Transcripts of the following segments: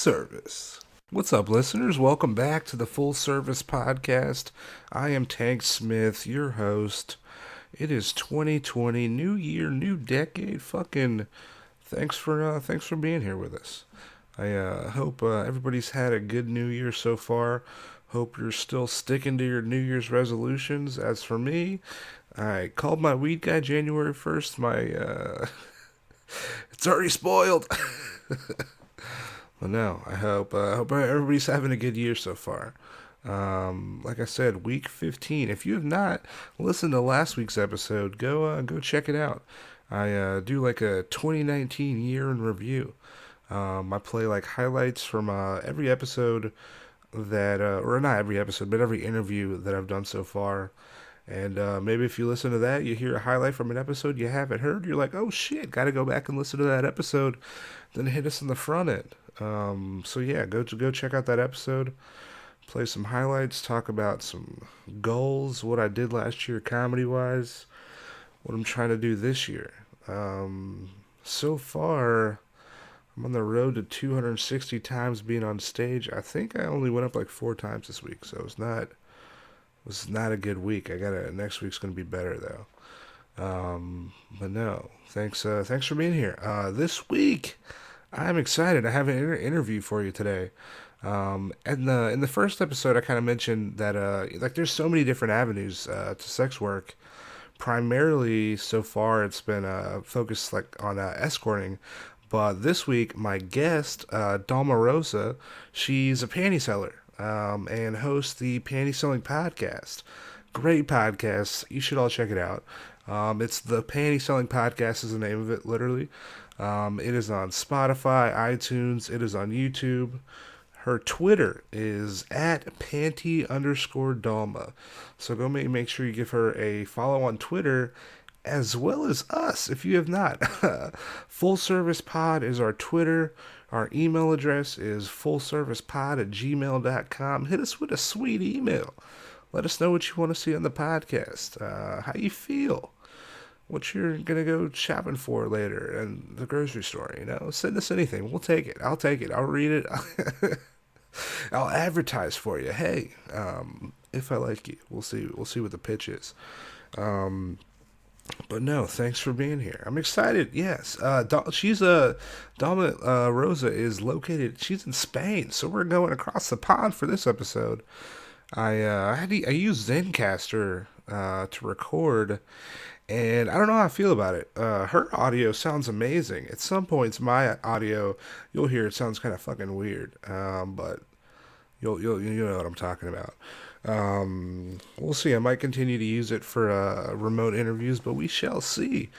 service. What's up, listeners? Welcome back to the Full Service Podcast. I am Tank Smith, your host. It is 2020, new year, new decade. Fucking thanks for being here with us. I hope everybody's had a good new year so far. Hope you're still sticking to your New Year's resolutions. As for me, I called my weed guy January 1st. It's already spoiled. Well, no, I hope everybody's having a good year so far. Like I said, week 15. If you have not listened to last week's episode, go check it out. I do like a 2019 year in review. I play like highlights from every episode or not every episode, but every interview that I've done so far. And maybe if you listen to that, you hear a highlight from an episode you haven't heard, you're like, oh shit, gotta go back and listen to that episode. Then hit us in the front end. So yeah, go check out that episode. Play some highlights. Talk about some goals. What I did last year, comedy wise. What I'm trying to do this year. So far, I'm on the road to 260 times being on stage. I think I only went up like 4 times this week, so it was not a good week. Next week's gonna be better though. But no, thanks for being here. This week, I'm excited. I have an interview for you today. And in the first episode, I kind of mentioned that like there's so many different avenues to sex work. Primarily, so far, it's been focused like on escorting. But this week, my guest, Dalma Rosa, she's a panty seller and hosts the Pantyselling podcast. Great podcast. You should all check it out. It's the Pantyselling podcast is the name of it, literally. It is on Spotify, iTunes. It is on YouTube. Her Twitter is at panty_Dalma. So go make sure you give her a follow on Twitter as well as us if you have not. Full Service Pod is our Twitter. Our email address is fullservicepod@gmail.com. Hit us with a sweet email. Let us know what you want to see on the podcast. How you feel. What you're gonna go shopping for later in the grocery store, send us anything. We'll take it. I'll take it. I'll read it. I'll advertise for you. Hey, if I like you, we'll see what the pitch is. But no, thanks for being here. I'm excited. Yes, Dalma Rosa is located. She's in Spain, so we're going across the pond for this episode. I used Zencaster to record, and I don't know how I feel about it. Her audio sounds amazing. At some points, my audio, you'll hear it sounds kind of fucking weird. But you'll know what I'm talking about. We'll see. I might continue to use it for remote interviews, but we shall see.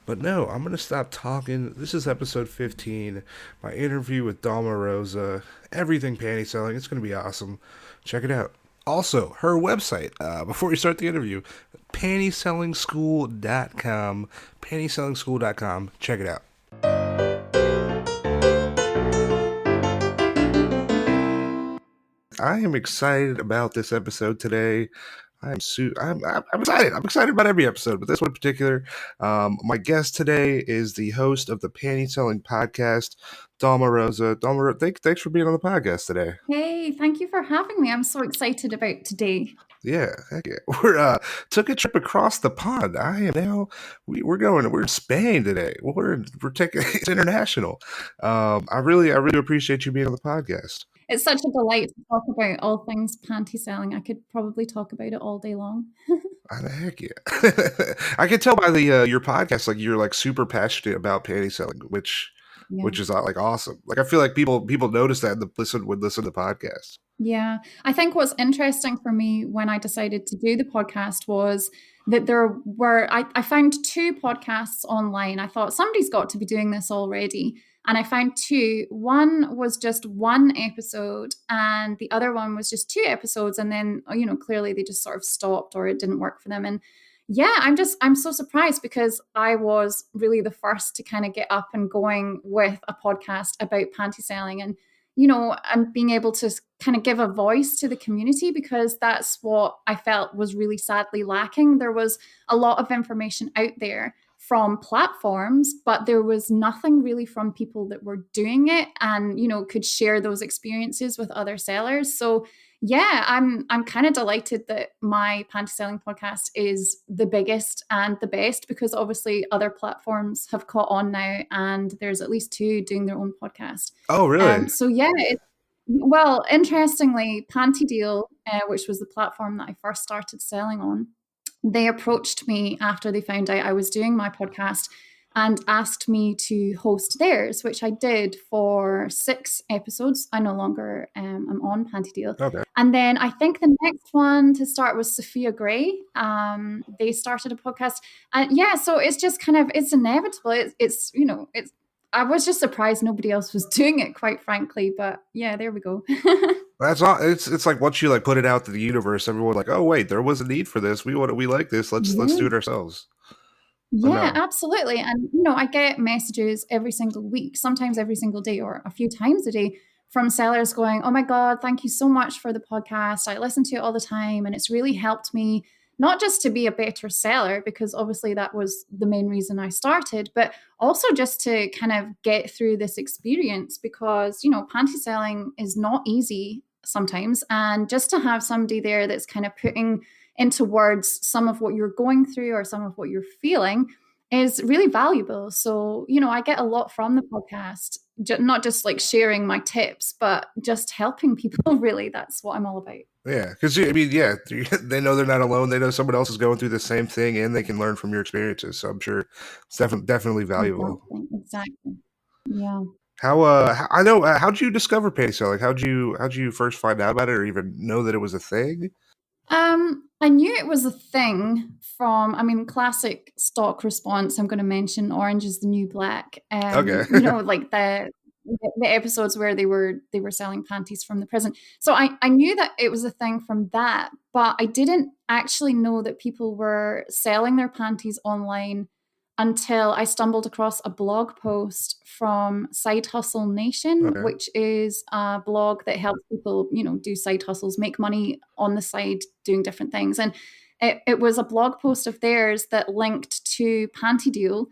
But no, I'm gonna stop talking. This is episode 15. My interview with Dalma Rosa. Everything panty selling. It's gonna be awesome. Check it out. Also, her website, before we start the interview, pantysellingschool.com. Pantysellingschool.com. Check it out. I am excited about this episode today. I'm excited. I'm excited about every episode, but this one in particular. My guest today is the host of the Panty Selling podcast, Dalma Rosa. Dalma, thanks for being on the podcast today. Hey, thank you for having me. I'm so excited about today. Yeah, heck yeah. We're took a trip across the pond. I am now. We're in Spain today. We're taking it's international. I really appreciate you being on the podcast. It's such a delight to talk about all things panty selling. I could probably talk about it all day long. Heck yeah. I can tell by the your podcast, like you're like super passionate about panty selling, which Yeah. is like awesome. Like I feel like people notice that and would listen to the podcast. Yeah. I think what's interesting for me when I decided to do the podcast was that I found 2 podcasts online. I thought somebody's got to be doing this already. And I found 2. One was just 1 episode, and the other one was just 2 episodes. And then, clearly they just sort of stopped or it didn't work for them. And yeah, I'm so surprised because I was really the first to kind of get up and going with a podcast about panty selling. And being able to kind of give a voice to the community, because that's what I felt was really sadly lacking. There was a lot of information out there from platforms, but there was nothing really from people that were doing it and, could share those experiences with other sellers. So yeah, I'm kind of delighted that my panty selling podcast is the biggest and the best, because obviously other platforms have caught on now, and there's at least two doing their own podcast. Oh, really? So yeah, well, interestingly, Panty Deal, which was the platform that I first started selling on, they approached me after they found out I was doing my podcast and asked me to host theirs, which I did for 6 episodes. I no longer am on Panty Deal. Okay. And then I think the next one to start was Sophia Gray. They started a podcast. And yeah, so it's just kind of, it's inevitable. It's I was just surprised nobody else was doing it, quite frankly. But yeah, there we go. That's all. It's like once you like put it out to the universe, everyone like, oh wait, there was a need for this. We like this. Let's do Yeah. it ourselves. But Yeah, no, absolutely. And, I get messages every single week, sometimes every single day or a few times a day, from sellers going, "Oh my God, thank you so much for the podcast. I listen to it all the time. And it's really helped me not just to be a better seller, because obviously that was the main reason I started, but also just to kind of get through this experience, because, panty selling is not easy sometimes. And just to have somebody there that's kind of putting into words some of what you're going through or some of what you're feeling is really valuable. So, I get a lot from the podcast, not just like sharing my tips, but just helping people. Really, that's what I'm all about. yeah, because I mean, yeah, they know they're not alone. They know someone else is going through the same thing, and they can learn from your experiences. So I'm sure it's definitely valuable. Exactly. Yeah. I know how'd you discover panty selling? How'd you first find out about it, or even know that it was a thing? I knew it was a thing from, classic stock response. I'm going to mention Orange is the New Black. Okay. Like the episodes where they were selling panties from the prison. So I knew that it was a thing from that, but I didn't actually know that people were selling their panties online until I stumbled across a blog post from Side Hustle Nation, Okay. which is a blog that helps people, do side hustles, make money on the side doing different things. And it was a blog post of theirs that linked to Panty Deal.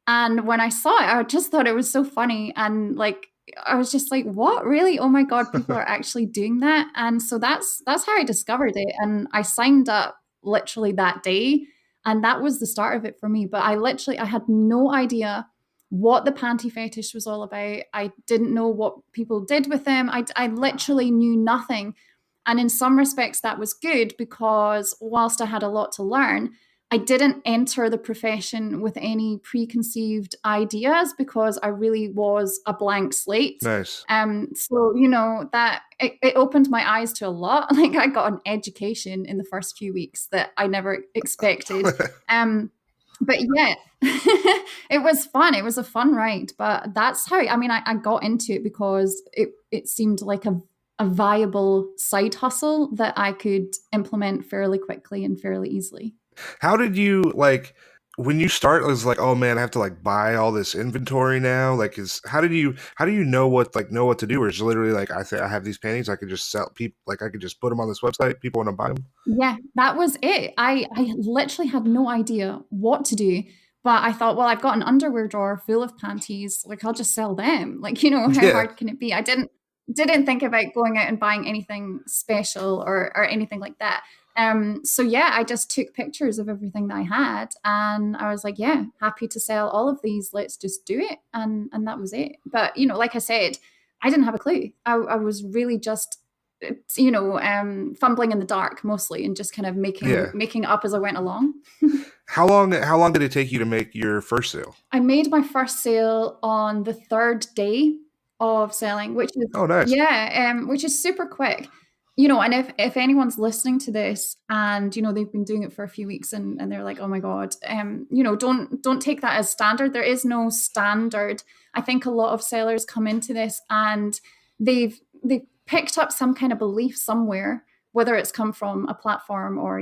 And when I saw it, I just thought it was so funny. And like, I was just like, what, really? Oh my God, people are actually doing that. And so that's how I discovered it. And I signed up literally that day. And that was the start of it for me. But I had no idea what the panty fetish was all about. I didn't know what people did with them. I literally knew nothing. And in some respects, that was good, because whilst I had a lot to learn, I didn't enter the profession with any preconceived ideas, because I really was a blank slate. Nice. So that it opened my eyes to a lot. Like, I got an education in the first few weeks that I never expected. But yeah, it was fun. It was a fun ride. But that's how I got into it, because it seemed like a viable side hustle that I could implement fairly quickly and fairly easily. How did you like when you start? It was like, oh man, I have to like buy all this inventory now. Like, is how do you know what to do? Or is it literally like I have these panties, I could just sell people, like I could just put them on this website. People want to buy them. Yeah, that was it. I literally had no idea what to do, but I thought, well, I've got an underwear drawer full of panties. Like, I'll just sell them. Like, how Yeah, hard can it be? I didn't think about going out and buying anything special or anything like that. So yeah, I just took pictures of everything that I had, and I was like, yeah, happy to sell all of these. Let's just do it, and that was it. But like I said, I didn't have a clue. I was really just fumbling in the dark mostly, and just kind of making yeah. making up as I went along. How long did it take you to make your first sale? I made my first sale on the third day of selling, which is Oh, nice. yeah, which is super quick. And if anyone's listening to this and they've been doing it for a few weeks, and they're like, oh my God, don't take that as standard. There is no standard. I think a lot of sellers come into this and they've picked up some kind of belief somewhere, whether it's come from a platform or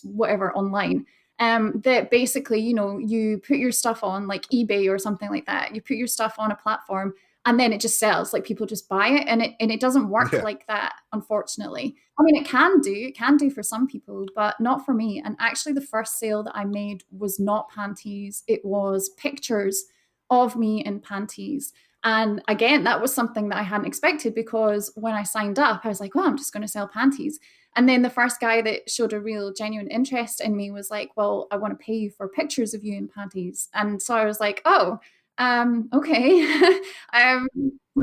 whatever online, that basically, you put your stuff on like eBay or something like that. You put your stuff on a platform, and then it just sells. Like people just buy it, and it doesn't work Yeah. like that, unfortunately. I mean, it can do for some people, but not for me. And actually, the first sale that I made was not panties; it was pictures of me in panties. And again, that was something that I hadn't expected, because when I signed up, I was like, well, I'm just going to sell panties. And then the first guy that showed a real genuine interest in me was like, well, I want to pay you for pictures of you in panties. And so I was like, oh, okay. Did I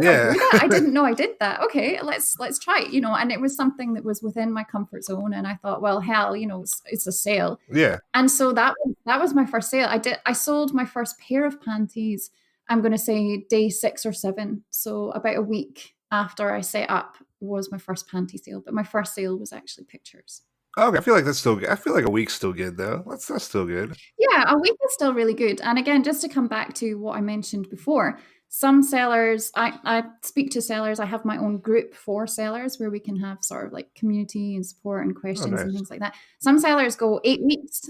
Yeah. do that? I didn't know I did that. Okay, let's try it, and it was something that was within my comfort zone. And I thought, well, hell, it's a sale. Yeah. And so that was my first sale. I sold my first pair of panties, I'm going to say day 6 or 7. So about a week after I set up was my first panty sale, but my first sale was actually pictures. Okay, I feel like that's still good. I feel like a week's still good though. That's still good. Yeah, a week is still really good. And again, just to come back to what I mentioned before, some sellers, I speak to sellers. I have my own group for sellers where we can have sort of like community and support and Oh, questions and nice. things like that. Some sellers go 8 weeks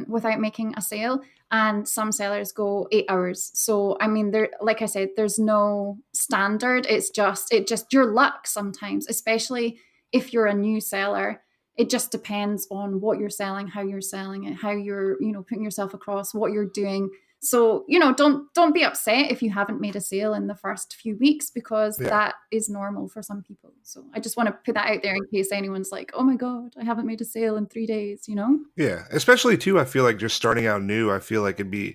without making a sale, and some sellers go 8 hours. So I mean, there, like I said, there's no standard. It just your luck sometimes, especially if you're a new seller. It just depends on what you're selling, how you're selling it, how you're, putting yourself across, what you're doing. So, don't be upset if you haven't made a sale in the first few weeks, because Yeah. that is normal for some people. So I just want to put that out there in case anyone's like, oh my God, I haven't made a sale in 3 days. Yeah. Especially too, I feel like just starting out new, I feel like do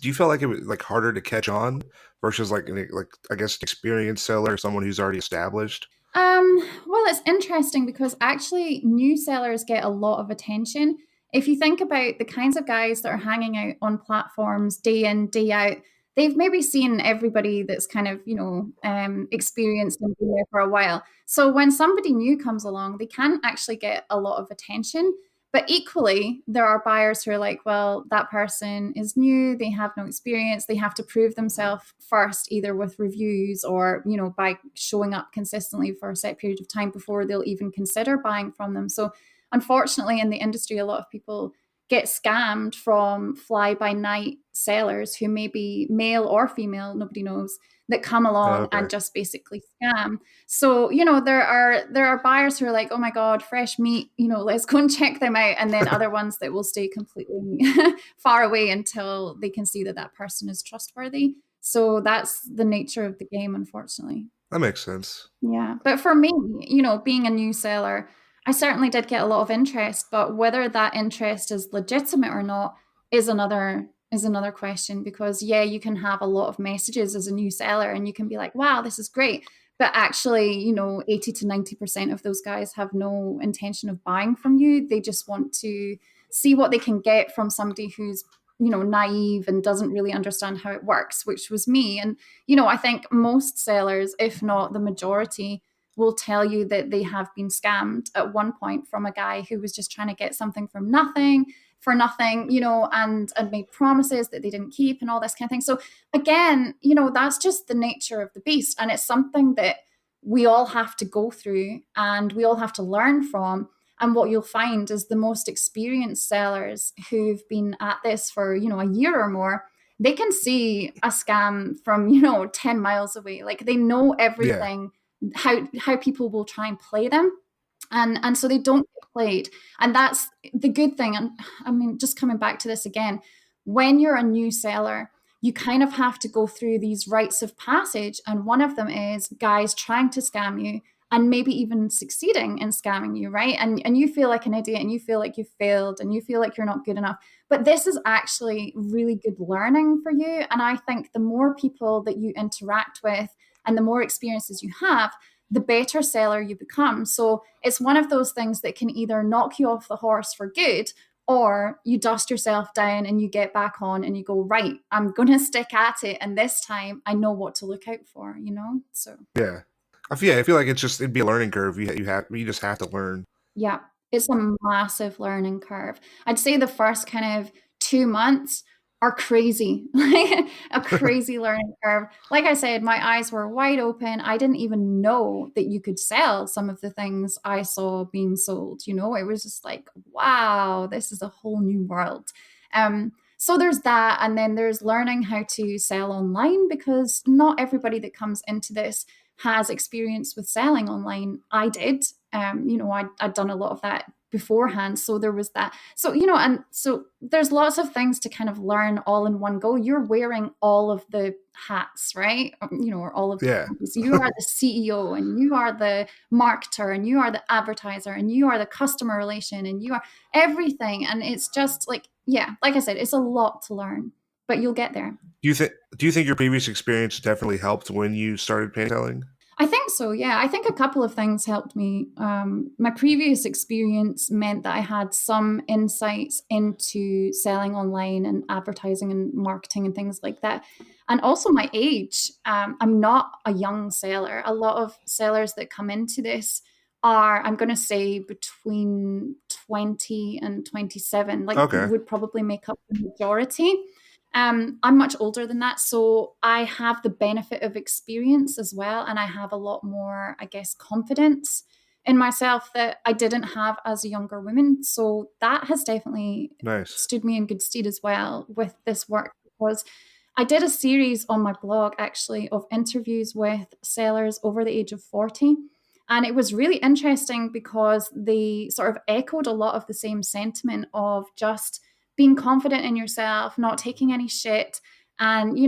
you feel like it was like harder to catch on versus like I guess an experienced seller or someone who's already established? Well, it's interesting because actually new sellers get a lot of attention. If you think about the kinds of guys that are hanging out on platforms day in, day out, they've maybe seen everybody that's kind of, experienced and been there for a while. So when somebody new comes along, they can actually get a lot of attention. But equally, there are buyers who are like, well, that person is new, they have no experience, they have to prove themselves first, either with reviews or, by showing up consistently for a set period of time before they'll even consider buying from them. So, unfortunately, in the industry, a lot of people get scammed from fly by night sellers who may be male or female, nobody knows, that come Oh, along okay. and just basically scam. So, there are buyers who are like, oh my God, fresh meat, let's go and check them out. And then other ones that will stay completely far away until they can see that that person is trustworthy. So that's the nature of the game, unfortunately. That makes sense. Yeah. But for me, being a new seller, I certainly did get a lot of interest, but whether that interest is legitimate or not is another question, because yeah, you can have a lot of messages as a new seller and you can be like, wow, this is great. But actually, 80 to 90% of those guys have no intention of buying from you. They just want to see what they can get from somebody who's, naive and doesn't really understand how it works, which was me. And I think most sellers, if not the majority, will tell you that they have been scammed at one point from a guy who was just trying to get something from nothing for nothing, and made promises that they didn't keep and all this kind of thing. So again, that's just the nature of the beast. And it's something that we all have to go through and we all have to learn from. And what you'll find is the most experienced sellers who've been at this for, a year or more, they can see a scam from 10 miles away. Like they know Yeah. everything, how people will try and play them, and so they don't get played. And that's the good thing. And I mean, just coming back to this again, when you're a new seller, you kind of have to go through these rites of passage, and one of them is guys trying to scam you and maybe even succeeding in scamming you, right? And you feel like an idiot and you feel like you've failed and you feel like you're not good enough. But this is actually really good learning for you. And I think the more people that you interact with and the more experiences you have, the better seller you become. So it's one of those things that can either knock you off the horse for good, or you dust yourself down and you get back on and you go, right, I'm going to stick at it. And this time I know what to look out for. So Yeah. I feel like it'd be a learning curve. You just have to learn. yeah, it's a massive learning curve. I'd say the first kind of 2 months are crazy, like a crazy learning curve. Like I said, my eyes were wide open. I didn't even know that you could sell some of the things I saw being sold. It was just like, wow, this is a whole new world. So there's that, and then there's learning how to sell online, because not everybody that comes into this has experience with selling online. I did. I'd done a lot of that beforehand, so there was that. So and so there's lots of things to kind of learn all in one go. You're wearing all of the hats, right? Or all of the Yeah. companies. You are the CEO, and you are the marketer, and you are the advertiser, and you are the customer relation, and you are everything. And it's just like, yeah, like I said, it's a lot to learn, but you'll get there. Do you think your previous experience definitely helped when you started panty selling? I think so, yeah. I think a couple of things helped me. My previous experience meant that I had some insights into selling online and advertising and marketing and things like that. And also my age. I'm not a young seller. A lot of sellers that come into this are, I'm going to say, between 20 and 27, like Okay. would probably make up the majority. I'm much older than that, so I have the benefit of experience as well, and I have a lot more, I guess, confidence in myself that I didn't have as a younger woman. So that has definitely Nice. stood me in good stead as well with this work, because I did a series on my blog actually of interviews with sellers over the age of 40. And it was really interesting because they sort of echoed a lot of the same sentiment of just being confident in yourself, not taking any shit, and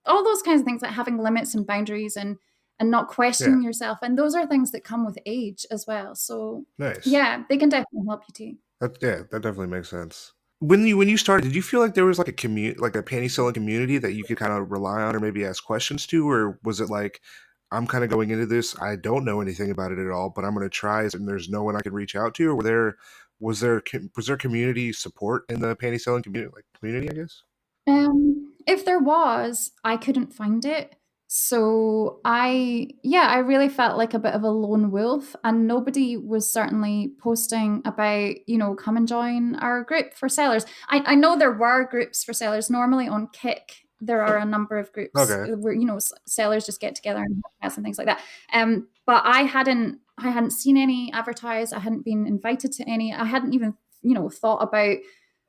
all those kinds of things, like having limits and boundaries, and not Yeah. questioning yourself. And those are things that come with age as well. So Nice. yeah, they can definitely help you too. That definitely makes sense. When you started, did you feel like there was like a panty selling community that you could kind of rely on or maybe ask questions to, or was it like, I'm kind of going into this, I don't know anything about it at all, but I'm going to try it, and there's no one I can reach out to, or was there community support in the panty selling community, I guess? If there was, I couldn't find it. So I really felt like a bit of a lone wolf, and nobody was certainly posting about, come and join our group for sellers. I know there were groups for sellers. Normally on Kick, there are a number of groups Okay. where, sellers just get together and podcast and things like that. But I hadn't seen any advertised. I hadn't been invited to any. I hadn't even, thought about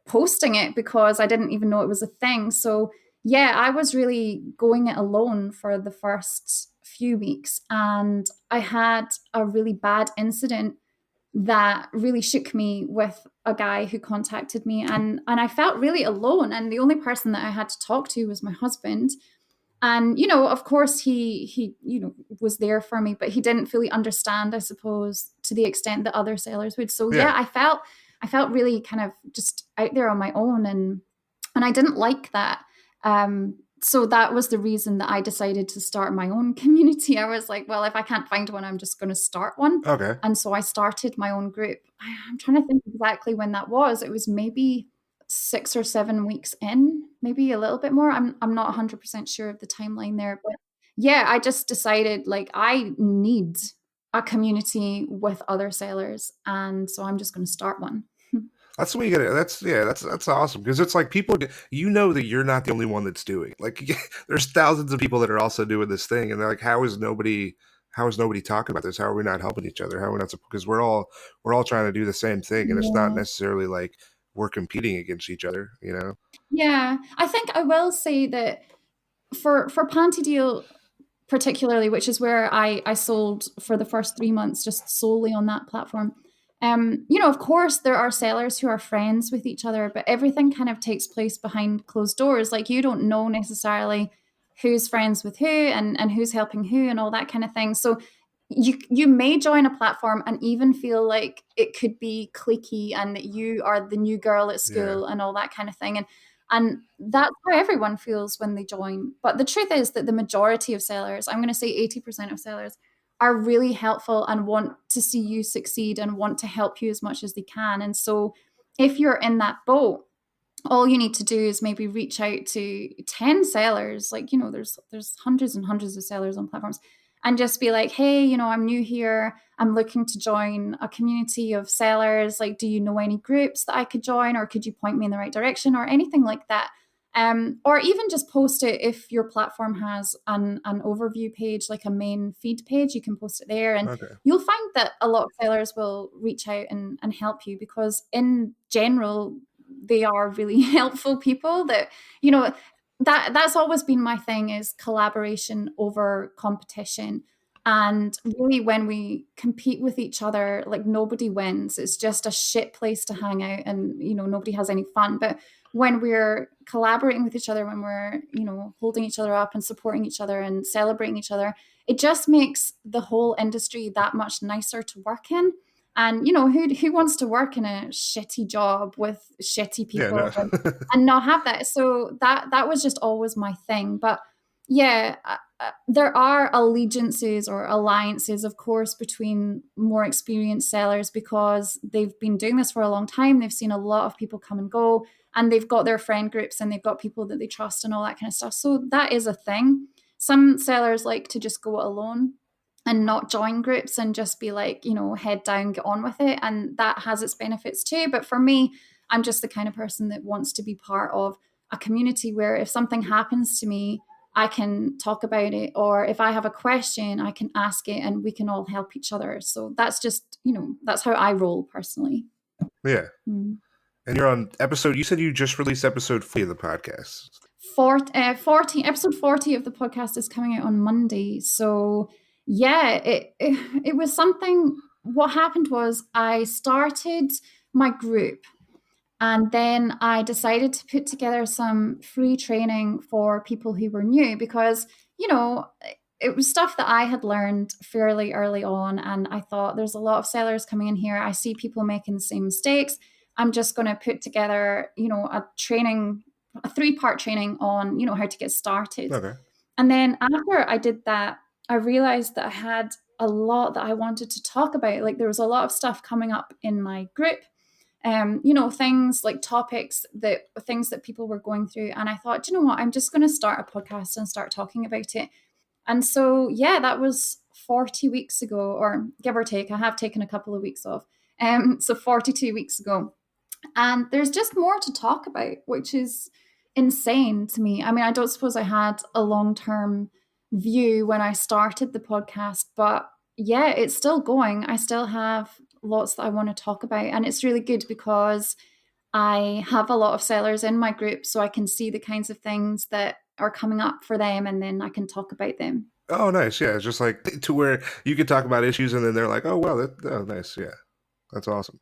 posting it because I didn't even know it was a thing. So yeah, I was really going it alone for the first few weeks, and I had a really bad incident that really shook me with a guy who contacted me, and I felt really alone, and the only person that I had to talk to was my husband. And of course he was there for me, but he didn't fully understand, I suppose, to the extent that other sailors would. So yeah, Yeah. I felt really kind of just out there on my own, and I didn't like that. So that was the reason that I decided to start my own community. I was like, well, if I can't find one, I'm just going to start one. Okay. And so I started my own group. I'm trying to think exactly when that was. It was maybe 6 or 7 weeks in, maybe a little bit more. I'm not 100% sure of the timeline there, but yeah, I just decided like I need a community with other sailors, and so I'm just going to start one. That's the way you get it. That's awesome because it's like you know that you're not the only one that's doing it. Like there's thousands of people that are also doing this thing, and they're like, how is nobody talking about this? How are we not helping each other? How are we not because we're all trying to do the same thing, and it's not Yeah. necessarily like we're competing against each other. Yeah, I think I will say that for Panty Deal particularly, which is where I sold for the first 3 months just solely on that platform. Of course, there are sellers who are friends with each other, but everything kind of takes place behind closed doors. Like you don't know necessarily who's friends with who, and who's helping who and all that kind of thing. So you may join a platform and even feel like it could be cliquey and that you are the new girl at Yeah. school and all that kind of thing. And that's how everyone feels when they join. But the truth is that the majority of sellers, I'm going to say 80% of sellers, are really helpful and want to see you succeed and want to help you as much as they can. And so if you're in that boat, all you need to do is maybe reach out to 10 sellers. Like, there's hundreds and hundreds of sellers on platforms, and just be like, hey, I'm new here, I'm looking to join a community of sellers. Like, do you know any groups that I could join, or could you point me in the right direction, or anything like that? Or even just post it. If your platform has an overview page, like a main feed page, you can post it there, and Okay. you'll find that a lot of sellers will reach out and help you, because in general, they are really helpful people that, you know, that's always been my thing, is collaboration over competition. And really, when we compete with each other, like, nobody wins. It's just a shit place to hang out, and, you know, nobody has any fun. But when we're collaborating with each other, when we're, you know, holding each other up and supporting each other and celebrating each other, it just makes the whole industry that much nicer to work in. And, you know, who wants to work in a shitty job with shitty Yeah, no. people and not have that? So that was just always my thing. But yeah, there are allegiances or alliances, of course, between more experienced sellers, because they've been doing this for a long time. They've seen a lot of people come and go, and they've got their friend groups, and they've got people that they trust and all that kind of stuff. So that is a thing. Some sellers like to just go it alone and not join groups and just be like, you know, head down, get on with it. And that has its benefits too. But for me, I'm just the kind of person that wants to be part of a community where if something happens to me, I can talk about it. Or if I have a question, I can ask it and we can all help each other. So that's just, you know, that's how I roll personally. Yeah. Mm. And you're on episode, you said you just released episode 40 of the podcast. 40 episode 40 of the podcast is coming out on Monday. So yeah, it was something. What happened was I started my group, and then I decided to put together some free training for people who were new, because, you know, it was stuff that I had learned fairly early on. And I thought, there's a lot of sellers coming in here. I see people making the same mistakes. I'm just going to put together, you know, a training, a 3-part training on, you know, how to get started. Okay. And then after I did that, I realized that I had a lot that I wanted to talk about. Like, there was a lot of stuff coming up in my group, you know, things like topics, things that people were going through. And I thought, you know what, I'm just going to start a podcast and start talking about it. And so, yeah, that was 40 weeks ago, or give or take. I have taken a couple of weeks off. So 42 weeks ago. And there's just more to talk about, which is insane to me. I mean, I don't suppose I had a long-term view when I started the podcast, but yeah, it's still going. I still have lots that I want to talk about. And it's really good because I have a lot of sellers in my group, so I can see the kinds of things that are coming up for them, and then I can talk about them. Oh, nice. Yeah. It's just like to where you can talk about issues and then they're like, oh, wow, oh, nice. Yeah. That's awesome.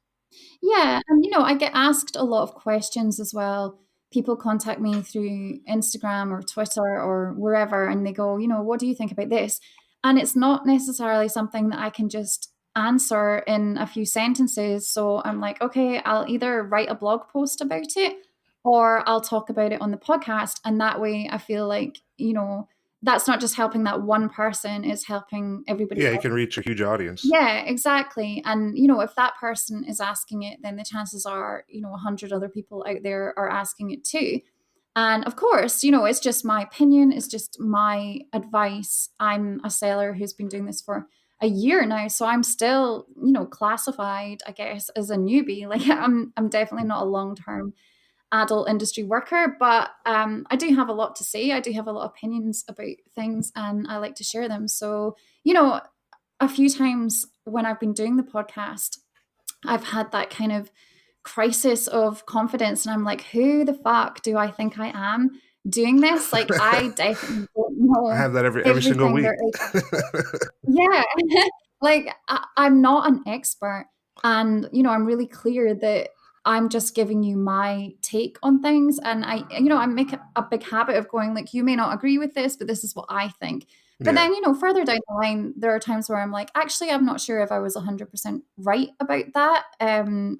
Yeah, and, you know, I get asked a lot of questions as well. People contact me through Instagram or Twitter or wherever, and they go, you know, what do you think about this? And it's not necessarily something that I can just answer in a few sentences. So I'm like, okay, I'll either write a blog post about it, or I'll talk about it on the podcast. And that way I feel like, you know, that's not just helping that one person, it's helping everybody Yeah. You else. can reach a huge audience. Yeah, exactly. And, you know, if that person is asking it, then the chances are, you know, 100 other people out there are asking it too. And of course, you know, it's just my opinion, it's just my advice. I'm a seller who's been doing this for a year now, so I'm still, you know, classified, I guess, as a newbie. Like, I'm definitely not a long-term adult industry worker, but I do have a lot to say. I do have a lot of opinions about things, and I like to share them. So, you know, a few times when I've been doing the podcast, I've had that kind of crisis of confidence. And I'm like, who the fuck do I think I am doing this? Like, I definitely don't I know have that every single everything week. there is. Yeah. Like, I'm not an expert. And, you know, I'm really clear that I'm just giving you my take on things. And you know, I make a big habit of going, like, you may not agree with this, but this is what I think. But Yeah. then, you know, further down the line, there are times where I'm like, actually, I'm not sure if I was 100% right about that.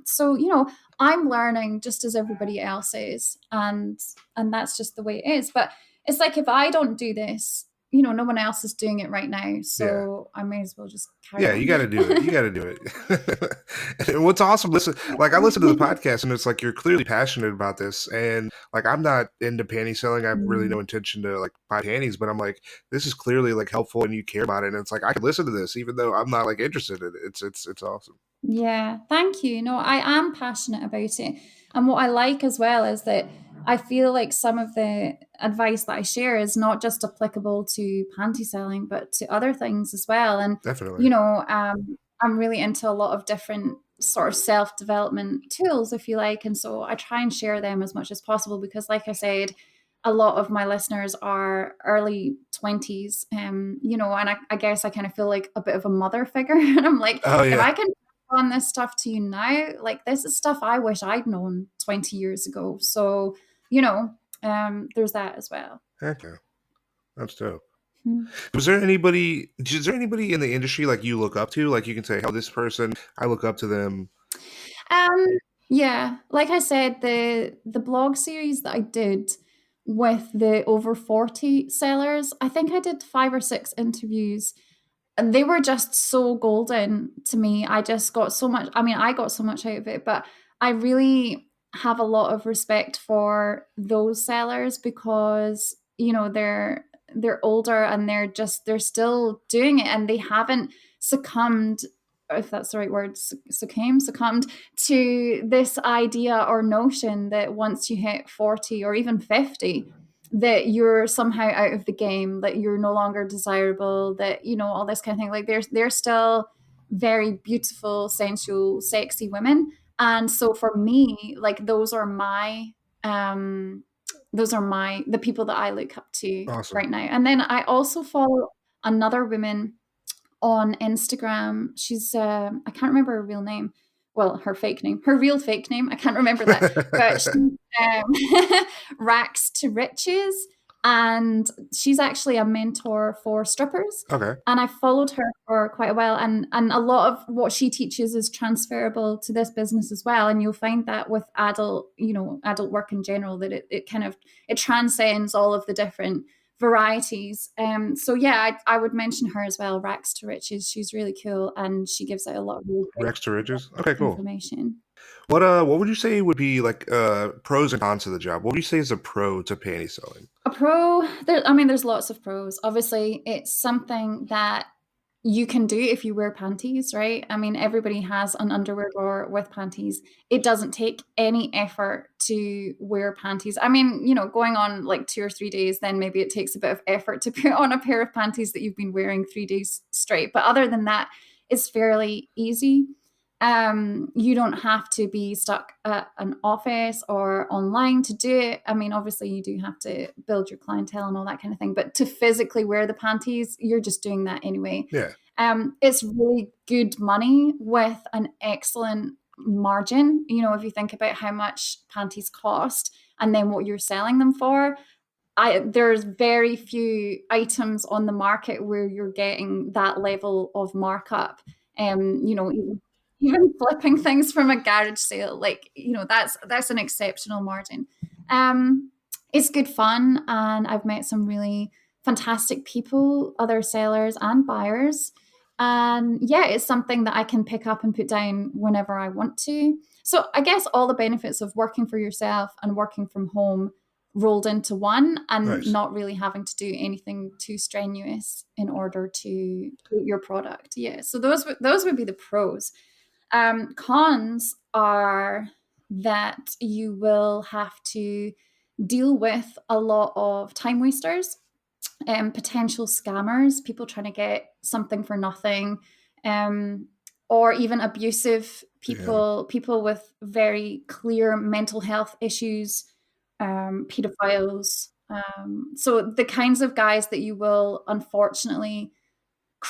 So, you know, I'm learning just as everybody else is. And that's just the way it is. But it's like, if I don't do this, you know, no one else is doing it right now. Yeah. So I may as well just carry Yeah, on. you got to do it. You got to do it. And what's awesome, listen, like I listen to the podcast and it's like you're clearly passionate about this. And like I'm not into panty selling. I have really no Mm. intention to like buy panties, but I'm like, this is clearly like helpful and you care about it. And it's like I could listen to this even though I'm not like interested in it. It's awesome. Yeah, thank you. No, I am passionate about it. And what I like as well is that I feel like some of the advice that I share is not just applicable to panty selling, but to other things as well. And, Definitely. you know, I'm really into a lot of different sort of self-development tools, if you like. And so I try and share them as much as possible because, like I said, a lot of my listeners are early 20s, and I guess I kind of feel like a bit of a mother figure. And I'm like, Oh if yeah. I can on this stuff to you now, like this is stuff I wish I'd known 20 years ago. So, there's that as well. Heck yeah. That's dope. Hmm. Is there anybody in the industry like you look up to? Like you can say, oh, this person, I look up to them. Um, yeah, like I said, the blog series that I did with the over 40 sellers, I think I did 5 or 6 interviews, and they were just so golden to me. I just got so much, I mean, I got so much out of it, but I really have a lot of respect for those sellers because, they're older and they're still doing it, and they haven't succumbed, if that's the right word, succumbed to this idea or notion that once you hit 40 or even 50, that you're somehow out of the game, that you're no longer desirable, that all this kind of thing. Like they're still very beautiful, sensual, sexy women. And so for me, like um the people that I look up to Awesome. right now. And then I also follow another woman on Instagram. She's I can't remember her real name. Well, her real fake name. I can't remember that. But she racks to riches, and she's actually a mentor for strippers. Okay. And I followed her for quite a while, and a lot of what she teaches is transferable to this business as well. And you'll find that with adult work in general, that it kind of it transcends all of the different varieties. So yeah, I would mention her as well, Rags to Riches. She's really cool, and she gives out a lot of really great Rex to Riches. Okay, cool. information. What would you say would be like pros and cons to the job? What would you say is a pro to panty selling? A pro, there's lots of pros. Obviously, it's something that you can do if you wear panties, right? I mean, everybody has an underwear drawer with panties. It doesn't take any effort to wear panties. I mean, going on like 2 or 3 days, then maybe it takes a bit of effort to put on a pair of panties that you've been wearing 3 days straight. But other than that, it's fairly easy. You don't have to be stuck at an office or online to do it. I mean, obviously, you do have to build your clientele and all that kind of thing, but to physically wear the panties, you're just doing that anyway. Yeah. It's really good money with an excellent margin. If you think about how much panties cost and then what you're selling them for, there's very few items on the market where you're getting that level of markup. Even flipping things from a garage sale, like that's an exceptional margin. Um, it's good fun, and I've met some really fantastic people, other sellers and buyers. And yeah, it's something that I can pick up and put down whenever I want to. So I guess all the benefits of working for yourself and working from home rolled into one, and Nice. not really having to do anything too strenuous in order to create your product. Yeah. So those would be the pros. Cons are that you will have to deal with a lot of time wasters, potential scammers, people trying to get something for nothing, um, or even abusive Yeah. people with very clear mental health issues, pedophiles. So the kinds of guys that you will unfortunately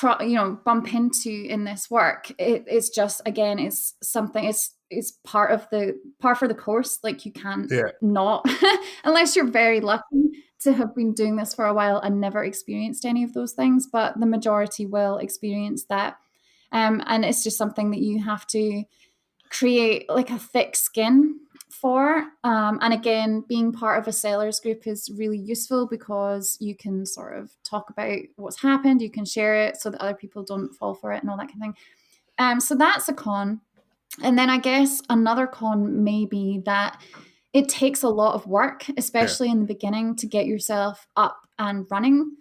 bump into in this work, it's just, again, it's something, it's part for the course. Like you can't Yeah. not unless you're very lucky to have been doing this for a while and never experienced any of those things, but the majority will experience that. And it's just something that you have to create like a thick skin for. And again, being part of a sellers group is really useful because you can sort of talk about what's happened, you can share it so that other people don't fall for it and all that kind of thing. So that's a con. And then I guess another con may be that it takes a lot of work, Yeah. especially in the beginning, to get yourself up and running.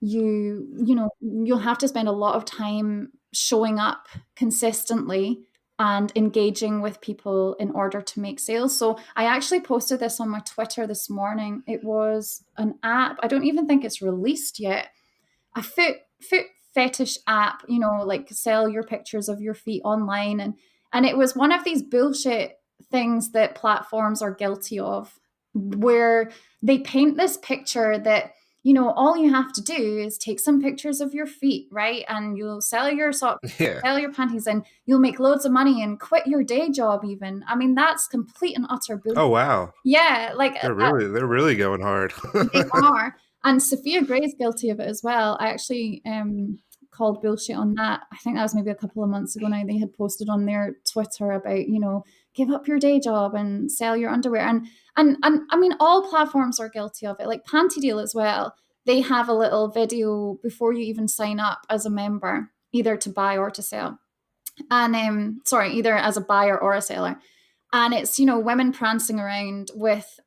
You'll have to spend a lot of time showing up consistently and engaging with people in order to make sales. So I actually posted this on my Twitter this morning. It was an app. I don't even think it's released yet. A foot fetish app, like sell your pictures of your feet online, And it was one of these bullshit things that platforms are guilty of, where they paint this picture that, all you have to do is take some pictures of your feet, right? And you'll sell your socks, Yeah. sell your panties, and you'll make loads of money and quit your day job even. I mean, that's complete and utter bullshit. Oh wow. Yeah, like They're really going hard. they are. And Sophia Gray's guilty of it as well. I actually called bullshit on that. I think that was maybe a couple of months ago now. They had posted on their Twitter about, give up your day job and sell your underwear. And I mean, all platforms are guilty of it. Like Panty Deal as well. They have a little video before you even sign up as a member, either to buy or to sell. And sorry, either as a buyer or a seller. And it's, women prancing around with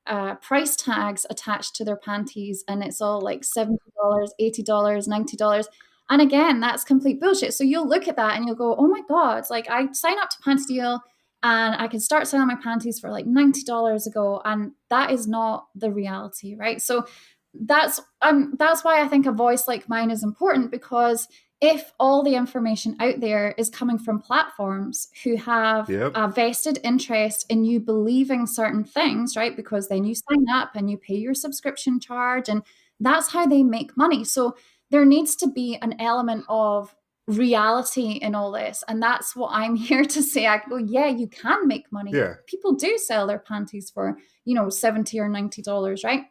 price tags attached to their panties, and it's all like $70, $80, $90. And again, that's complete bullshit. So you'll look at that and you'll go, oh my God, like I sign up to Panty Deal and I can start selling my panties for like $90 a go. And that is not the reality, right? So that's why I think a voice like mine is important, because if all the information out there is coming from platforms who have Yep. a vested interest in you believing certain things, right? Because then you sign up and you pay your subscription charge, and that's how they make money. So there needs to be an element of reality in all this. And that's what I'm here to say. I go, yeah, you can make money. Yeah. People do sell their panties for, $70 or $90, right?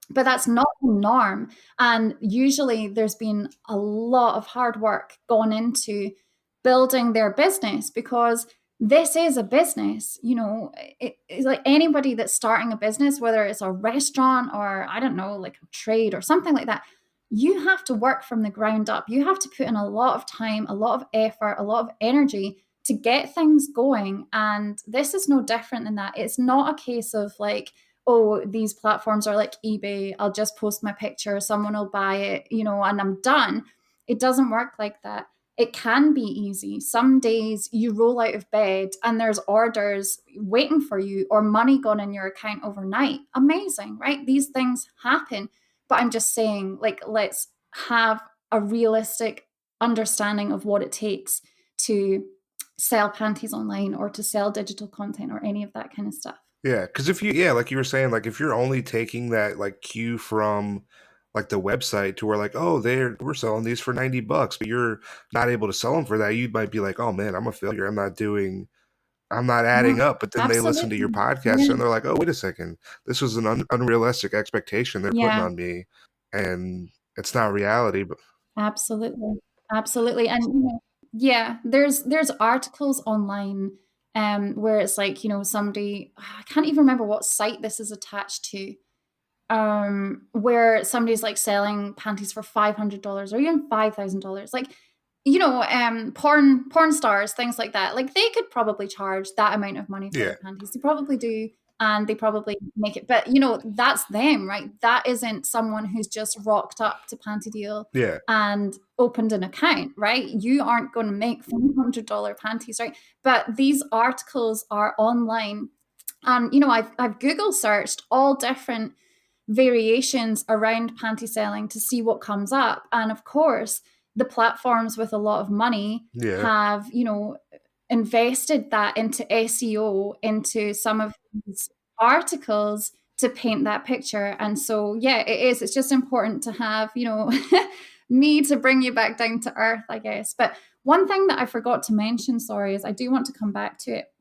But that's not the norm. And usually there's been a lot of hard work gone into building their business, because this is a business. It's like anybody that's starting a business, whether it's a restaurant or I don't know, like a trade or something like that, you have to work from the ground up. You have to put in a lot of time, a lot of effort, a lot of energy to get things going. And this is no different than that. It's not a case of like, oh, these platforms are like eBay. I'll just post my picture, someone will buy it, and I'm done. It doesn't work like that. It can be easy. Some days you roll out of bed and there's orders waiting for you or money gone in your account overnight. Amazing, right? These things happen. But I'm just saying, like, let's have a realistic understanding of what it takes to sell panties online or to sell digital content or any of that kind of stuff. Yeah, because yeah, like you were saying, like if you're only taking that like cue from like the website to where like, oh, we're selling these for $90, but you're not able to sell them for that, you might be like, oh man, I'm a failure. I'm not Yeah, adding up. But then they listen to your absolutely. podcast Yeah. and they're like, oh, wait a second, this was an unrealistic expectation they're putting Yeah, on me, and it's not reality. But absolutely. Absolutely. And yeah, there's articles online where it's like, somebody, I can't even remember what site this is attached to, where somebody's like selling panties for $500 or even $5,000. Like, porn stars, things like that. Like they could probably charge that amount of money for yeah, their panties. They probably do, and they probably make it. But that's them, right? That isn't someone who's just rocked up to Panty Deal yeah, and opened an account, right? You aren't going to make $500 panties, right? But these articles are online, and I've Google searched all different variations around panty selling to see what comes up. And of course, the platforms with a lot of money yeah, have, invested that into SEO, into some of these articles to paint that picture. And so, yeah, it is. It's just important to have, me to bring you back down to earth, I guess. But one thing that I forgot to mention, sorry, is I do want to come back to it.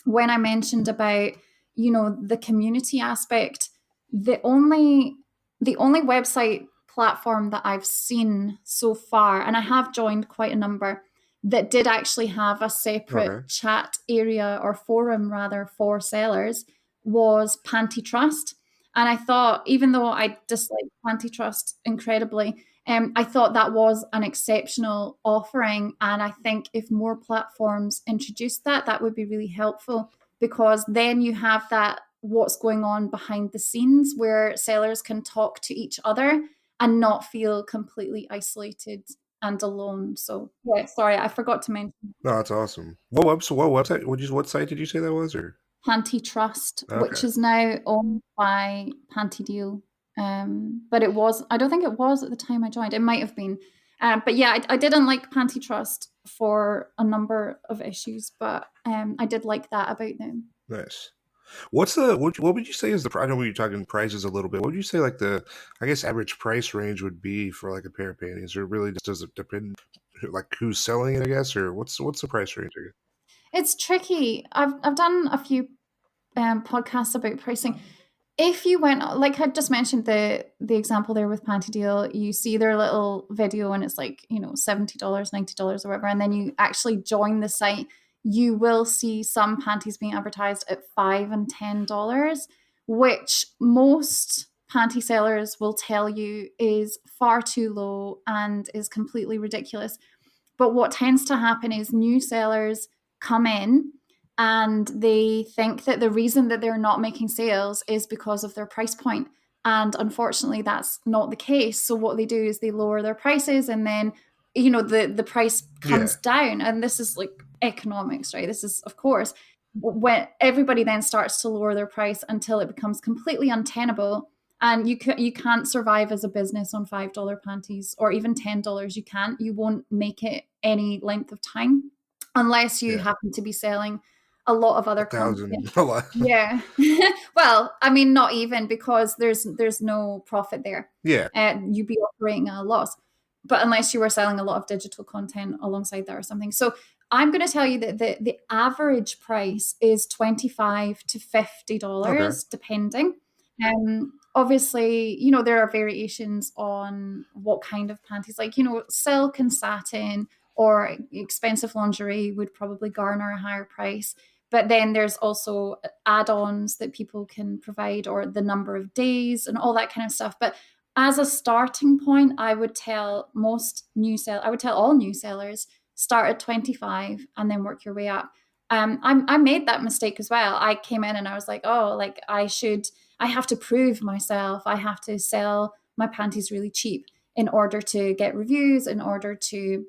When I mentioned about, the community aspect, the only website platform that I've seen so far, and I have joined quite a number, that did actually have a separate okay, chat area or forum rather for sellers, was Panty Trust. And I thought, even though I dislike Panty Trust incredibly, I thought that was an exceptional offering. And I think if more platforms introduced that, that would be really helpful, because then you have that what's going on behind the scenes where sellers can talk to each other and not feel completely isolated and alone. So yeah, sorry, I forgot to mention no, that's awesome. What website? What site did you say that was? Or Panty Trust, which okay, is now owned by Panty Deal. But I don't think it was at the time I joined. It might have been. But yeah, I didn't like Panty Trust for a number of issues, but I did like that about them. Nice. What would you say is the I know we were talking prices a little bit. What would you say like the I guess average price range would be for like a pair of panties? Or really just does it depend like who's selling it, I guess, or what's the price range? I guess? It's tricky. I've done a few podcasts about pricing. If you went, like I just mentioned the example there with Panty Deal, you see their little video and it's like, $70, $90 or whatever, and then you actually join the site, you will see some panties being advertised at $5 and $10, which most panty sellers will tell you is far too low and is completely ridiculous. But what tends to happen is new sellers come in and they think that the reason that they're not making sales is because of their price point. And unfortunately, that's not the case. So what they do is they lower their prices, and then the price Yeah, comes down. And this is like economics, right? This is, of course, when everybody then starts to lower their price until it becomes completely untenable, and you can't survive as a business on $5 panties or even $10. You won't make it any length of time unless you yeah, happen to be selling a lot of a other content. thousand, a lot. Yeah. Well, I mean, not even, because there's no profit there. Yeah, You'd be operating at a loss. But unless you were selling a lot of digital content alongside that or something. So I'm going to tell you that the average price is $25 to okay, $50, depending. Obviously, there are variations on what kind of panties, like, silk and satin or expensive lingerie would probably garner a higher price. But then there's also add-ons that people can provide, or the number of days and all that kind of stuff. But as a starting point, I would tell all new sellers, start at 25 and then work your way up. I made that mistake as well. I came in and I was like, oh, like I have to prove myself. I have to sell my panties really cheap in order to get reviews, in order to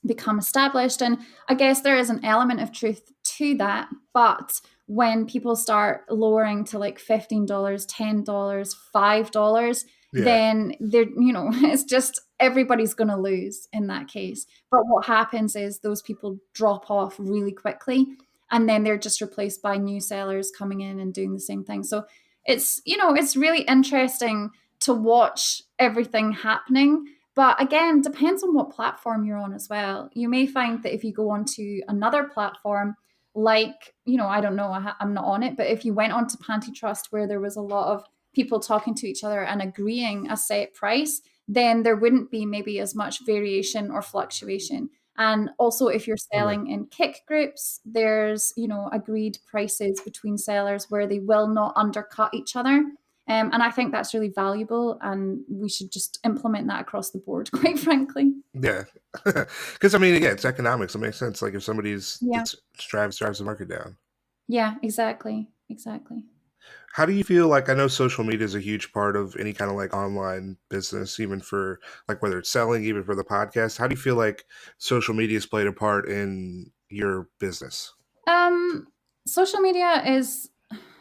become established. And I guess there is an element of truth to that. But when people start lowering to like $15, $10, $5, yeah, then it's just everybody's going to lose in that case. But what happens is those people drop off really quickly, and then they're just replaced by new sellers coming in and doing the same thing. So it's really interesting to watch everything happening. But again, depends on what platform you're on as well. You may find that if you go onto another platform, like, I don't know, I'm not on it, but if you went onto Panty Trust, where there was a lot of people talking to each other and agreeing a set price, then there wouldn't be maybe as much variation or fluctuation. And also, if you're okay. selling in kick groups, there's, agreed prices between sellers where they will not undercut each other. And I think that's really valuable, and we should just implement that across the board, quite frankly. Yeah, because I mean, yeah, it's economics. It makes sense. Like if somebody's Yeah. that's drives the market down. Yeah, exactly. Exactly. How do you feel like I know social media is a huge part of any kind of like online business, even for like whether it's selling, even for the podcast. How do you feel like social media has played a part in your business? Um, Social media is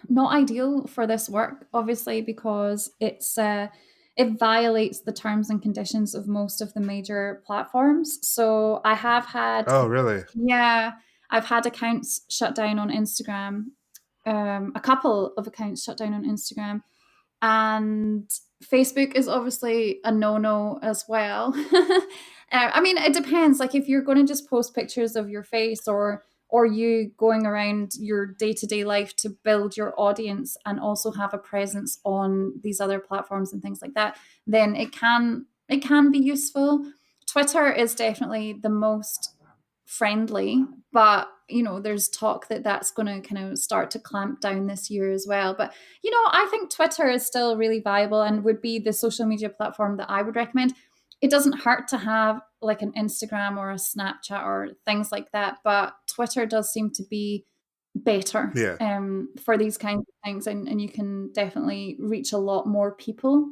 not ideal for this work, obviously, because it violates the terms and conditions of most of the major platforms. So I have had, Oh, really? yeah, I've had accounts shut down on Instagram, a couple of accounts shut down on Instagram, and Facebook is obviously a no-no as well. I mean, it depends. Like if you're going to just post pictures of your face, or you going around your day-to-day life to build your audience and also have a presence on these other platforms and things like that, then it can be useful. Twitter is definitely the most friendly, but there's talk that that's going to kind of start to clamp down this year as well. But I think Twitter is still really viable and would be the social media platform that I would recommend. It doesn't hurt to have like an Instagram or a Snapchat or things like that, but Twitter does seem to be better Yeah. for these kinds of things, and you can definitely reach a lot more people.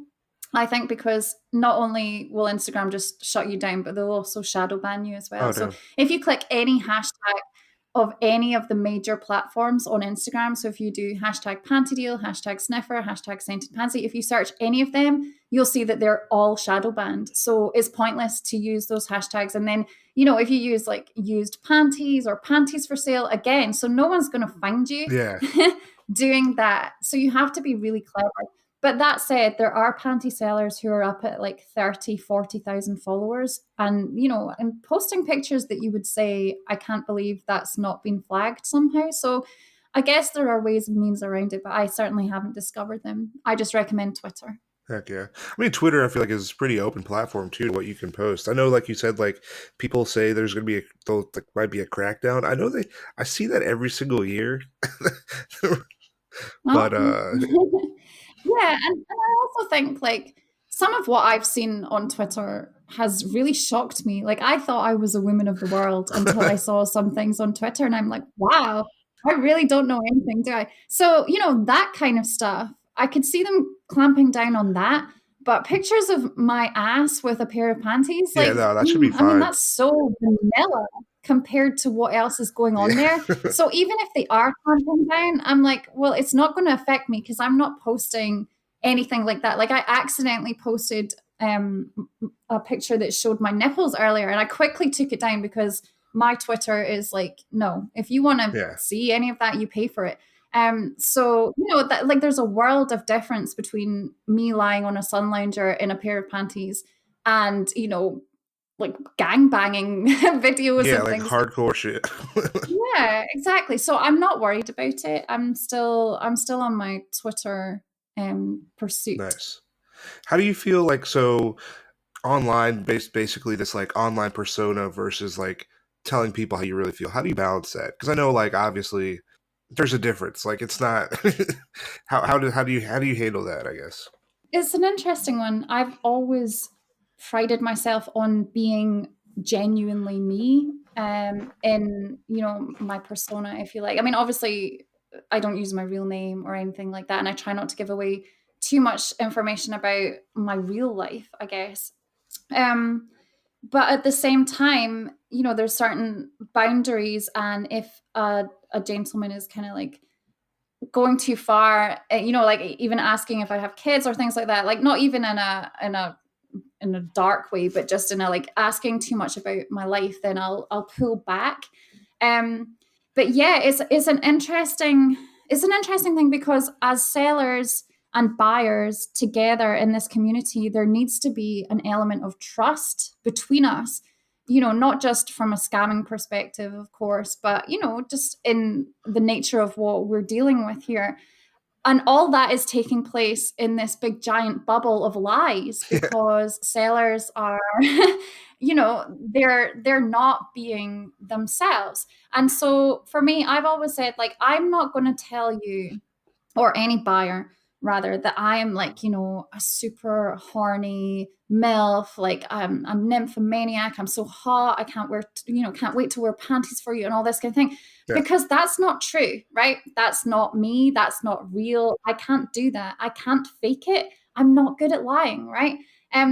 I think because not only will Instagram just shut you down, but they'll also shadow ban you as Oh, well. So damn. if you click any hashtag of any of the major platforms on Instagram. So if you do hashtag panty deal, hashtag sniffer, hashtag scented pansy, if you search any of them, you'll see that they're all shadow banned. So it's pointless to use those hashtags. And then, if you use like used panties or panties for sale, again, so no one's going to find you Yeah. doing that. So you have to be really clever. But that said, there are panty sellers who are up at like 30, 40,000 followers and posting pictures that you would say, I can't believe that's not been flagged somehow. So I guess there are ways and means around it, but I certainly haven't discovered them. I just recommend Twitter. Heck yeah. I mean, Twitter, I feel like is a pretty open platform too to what you can post. I know, like you said, like people say there's going to be there might be a crackdown. I see that every single year. Oh. But Yeah, and I also think like some of what I've seen on Twitter has really shocked me. Like I thought I was a woman of the world until I saw some things on Twitter and I'm like, wow, I really don't know anything, do I? So, that kind of stuff, I could see them clamping down on that. But pictures of my ass with a pair of panties, yeah, like, no, that should be I mean, fine. that's so vanilla compared to what else is going on Yeah. there. So even if they are clamping down, I'm like, well, it's not going to affect me because I'm not posting anything like that. Like I accidentally posted a picture that showed my nipples earlier, and I quickly took it down because my Twitter is like, no, if you want to Yeah. see any of that, you pay for it. So that like there's a world of difference between me lying on a sun lounger in a pair of panties and like gang banging videos Yeah, and like things like hardcore shit. yeah, exactly. So I'm not worried about it. I'm still on my Twitter pursuit. Nice. How do you feel like so online basically this like online persona versus like telling people how you really feel? How do you balance that? Because I know like obviously there's a difference. Like it's not how do you handle that, I guess? It's an interesting one. I've always prided myself on being genuinely me in my persona, if you like. I mean, obviously I don't use my real name or anything like that, and I try not to give away too much information about my real life, I guess. Um but at the same time, there's certain boundaries, and if a gentleman is kind of like going too far, like even asking if I have kids or things like that, like not even in a dark way, but just in a like asking too much about my life, then I'll pull back. Um, but yeah, it's an interesting thing because as sellers and buyers together in this community, there needs to be an element of trust between us. Not just from a scamming perspective, of course, but just in the nature of what we're dealing with here, and all that is taking place in this big giant bubble of lies Yeah. because sellers are they're not being themselves. And so for me, I've always said, like, I'm not going to tell you, or any buyer rather, that I am like a super horny MILF, like I'm nymphomaniac, I'm so hot, I can't wait to wear panties for you and all this kind of thing, Yeah. because that's not true, right? That's not me, that's not real. I can't do that, I can't fake it, I'm not good at lying, right?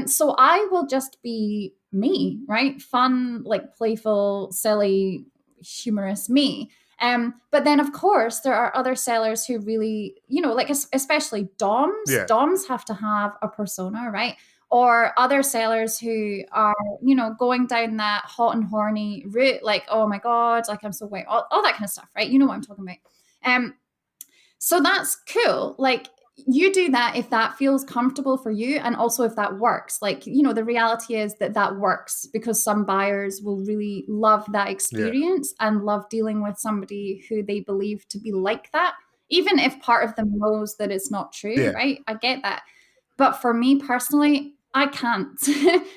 So I will just be me, right? Fun, like playful, silly, humorous me. But then, of course, there are other sellers who really, like especially DOMs. Yeah. DOMs have to have a persona, right? Or other sellers who are, going down that hot and horny route, like, oh my God, like I'm so white, all that kind of stuff, right? You know what I'm talking about. So that's cool. Like, you do that if that feels comfortable for you, and also if that works. Like, the reality is that that works because some buyers will really love that Yeah. experience and love dealing with somebody who they believe to be like that, even if part of them knows that it's not true, Yeah. right? I get that. But for me personally, I can't.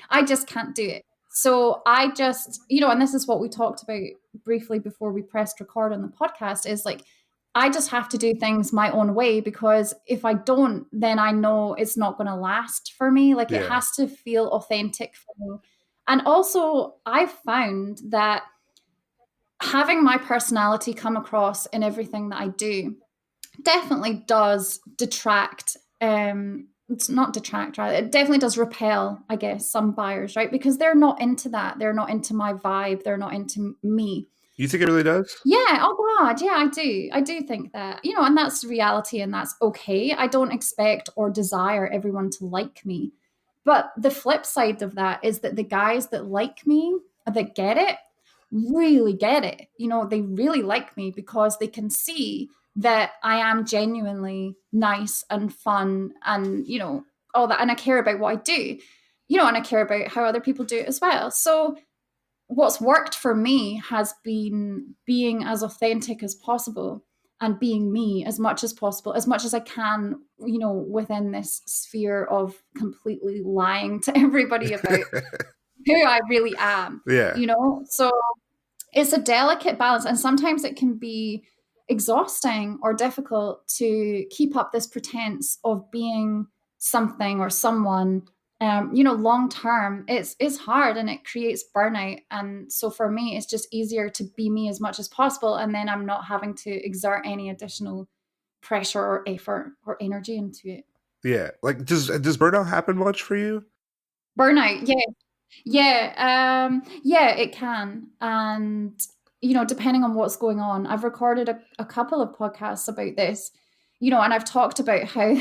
I just can't do it. So I just, and this is what we talked about briefly before we pressed record on the podcast, is like, I just have to do things my own way, because if I don't, then I know it's not going to last for me. Like, it Yeah. has to feel authentic for me. And also, I've found that having my personality come across in everything that I do definitely does detract. It's not detract, right? It definitely does repel, I guess, some buyers, right? Because they're not into that. They're not into my vibe. They're not into me. You think it really does? Yeah, oh God, yeah, I do. I do think that, and that's reality and that's okay. I don't expect or desire everyone to like me. But the flip side of that is that the guys that like me, that get it, really get it. They really like me because they can see that I am genuinely nice and fun and, all that. And I care about what I do, and I care about how other people do it as well. So, what's worked for me has been being as authentic as possible and being me as much as possible, as much as I can, within this sphere of completely lying to everybody about who I really am, Yeah. So it's a delicate balance. And sometimes it can be exhausting or difficult to keep up this pretense of being something or someone. Long term, it's hard and it creates burnout. And so for me, it's just easier to be me as much as possible, and then I'm not having to exert any additional pressure or effort or energy into it. Yeah. Like, does burnout happen much for you? Burnout, yeah. Yeah, it can. And, depending on what's going on, I've recorded a couple of podcasts about this, and I've talked about how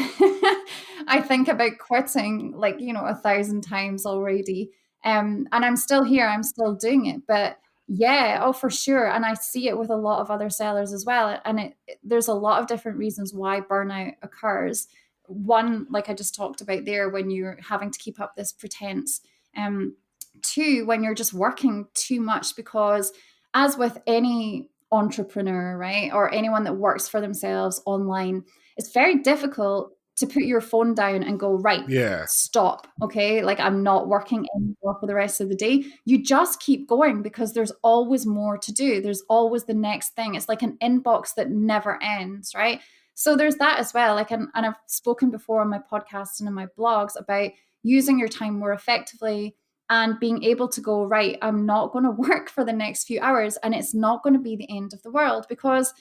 I think about quitting like, 1,000 times already. And I'm still here, I'm still doing it. But yeah, oh, for sure. And I see it with a lot of other sellers as well. And there's a lot of different reasons why burnout occurs. One, like I just talked about there, when you're having to keep up this pretense. um, Two, when you're just working too much, because as with any entrepreneur, right, or anyone that works for themselves online, it's very difficult to put your phone down and go, right, Yeah. stop. Okay. Like, I'm not working anymore for the rest of the day. You just keep going because there's always more to do. There's always the next thing. It's like an inbox that never ends, right? So there's that as well. Like, and I've spoken before on my podcast and in my blogs about using your time more effectively and being able to go, right, I'm not going to work for the next few hours and it's not going to be the end of the world. Because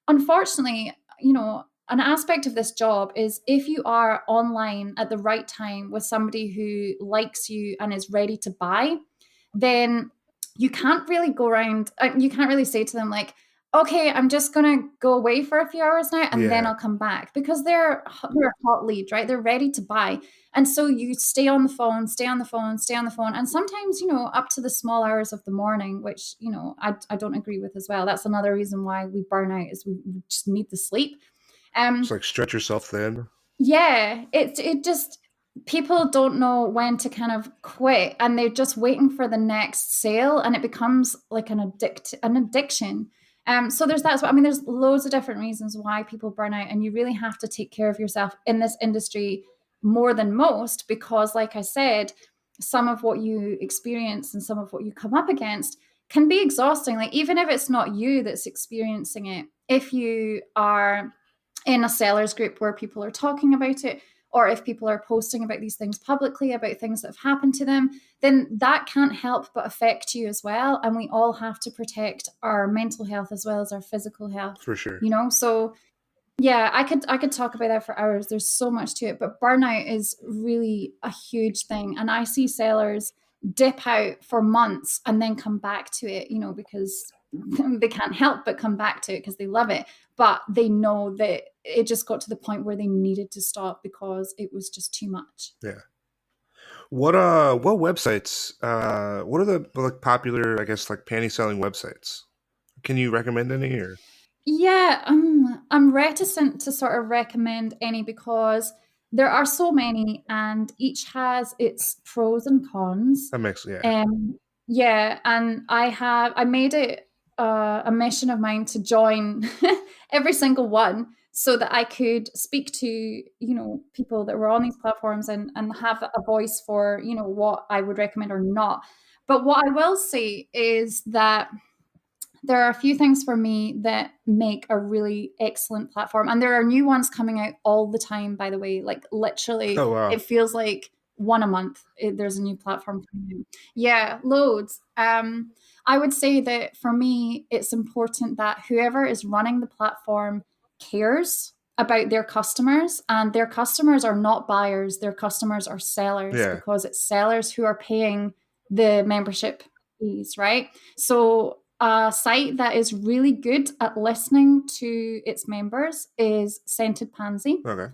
unfortunately, an aspect of this job is if you are online at the right time with somebody who likes you and is ready to buy, then you can't really go around, you can't really say to them, like, okay, I'm just going to go away for a few hours now and then Yeah. I'll come back, because they're a hot lead, right? They're ready to buy. And so you stay on the phone, stay on the phone, stay on the phone. And sometimes, up to the small hours of the morning, which, I don't agree with as well. That's another reason why we burn out, is we just need the sleep. Just Um, like stretch yourself thin. yeah, it just, people don't know when to kind of quit, and they're just waiting for the next sale, and it becomes like an addiction. So there's that. So I mean, there's loads of different reasons why people burn out, and you really have to take care of yourself in this industry more than most, because, like I said, some of what you experience and some of what you come up against can be exhausting. Like, even if it's not you that's experiencing it, if you are in a sellers group where people are talking about it, or if people are posting about these things publicly, about things that have happened to them, then that can't help but affect you as well. And we all have to protect our mental health as well as our physical health, For sure. So yeah, I could talk about that for hours. There's so much to it, but burnout is really a huge thing. And I see sellers dip out for months and then come back to it, because they can't help but come back to it because they love it. But they know that it just got to the point where they needed to stop because it was just too much. Yeah. What websites what are the like popular, I guess, like panty selling websites? Can you recommend any, or Yeah, I'm reticent to sort of recommend any because there are so many and each has its pros and cons. that makes, yeah. Yeah, and I made it a mission of mine to join every single one so that I could speak to, people that were on these platforms and have a voice for, what I would recommend or not. But what I will say is that there are a few things for me that make a really excellent platform. And there are new ones coming out all the time, by the way. Like, literally, Oh wow. it feels like one a month. There's a new platform coming out. Yeah, loads. I would say that for me, it's important that whoever is running the platform cares about their customers, and their customers are not buyers, their customers are sellers, Yeah. because it's sellers who are paying the membership fees, right? So a site that is really good at listening to its members is Scented Pansy. Okay.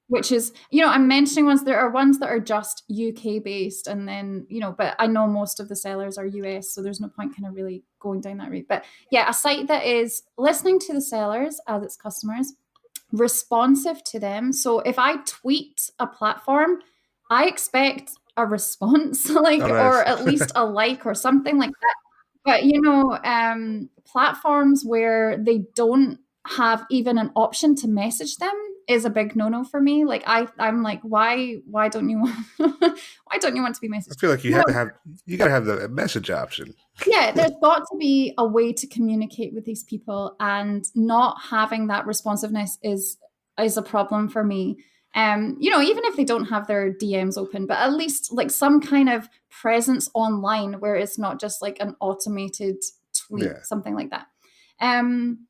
Which is, I'm mentioning ones, there are ones that are just UK based, and then, but I know most of the sellers are US, so there's no point kind of really going down that route. But yeah, a site that is listening to the sellers as its customers, responsive to them. So if I tweet a platform, I expect a response, like, Oh, or nice. at least a like or something like that. But platforms where they don't have even an option to message them is a big no-no for me. Like I'm like, why don't you want why don't you want to be I messaged? feel like No, you gotta have the message option. yeah, there's got to be a way to communicate with these people, and not having that responsiveness is a problem for me. Even if they don't have their DMs open, but at least like some kind of presence online where it's not just like an automated Yeah. tweet, something like that. Um,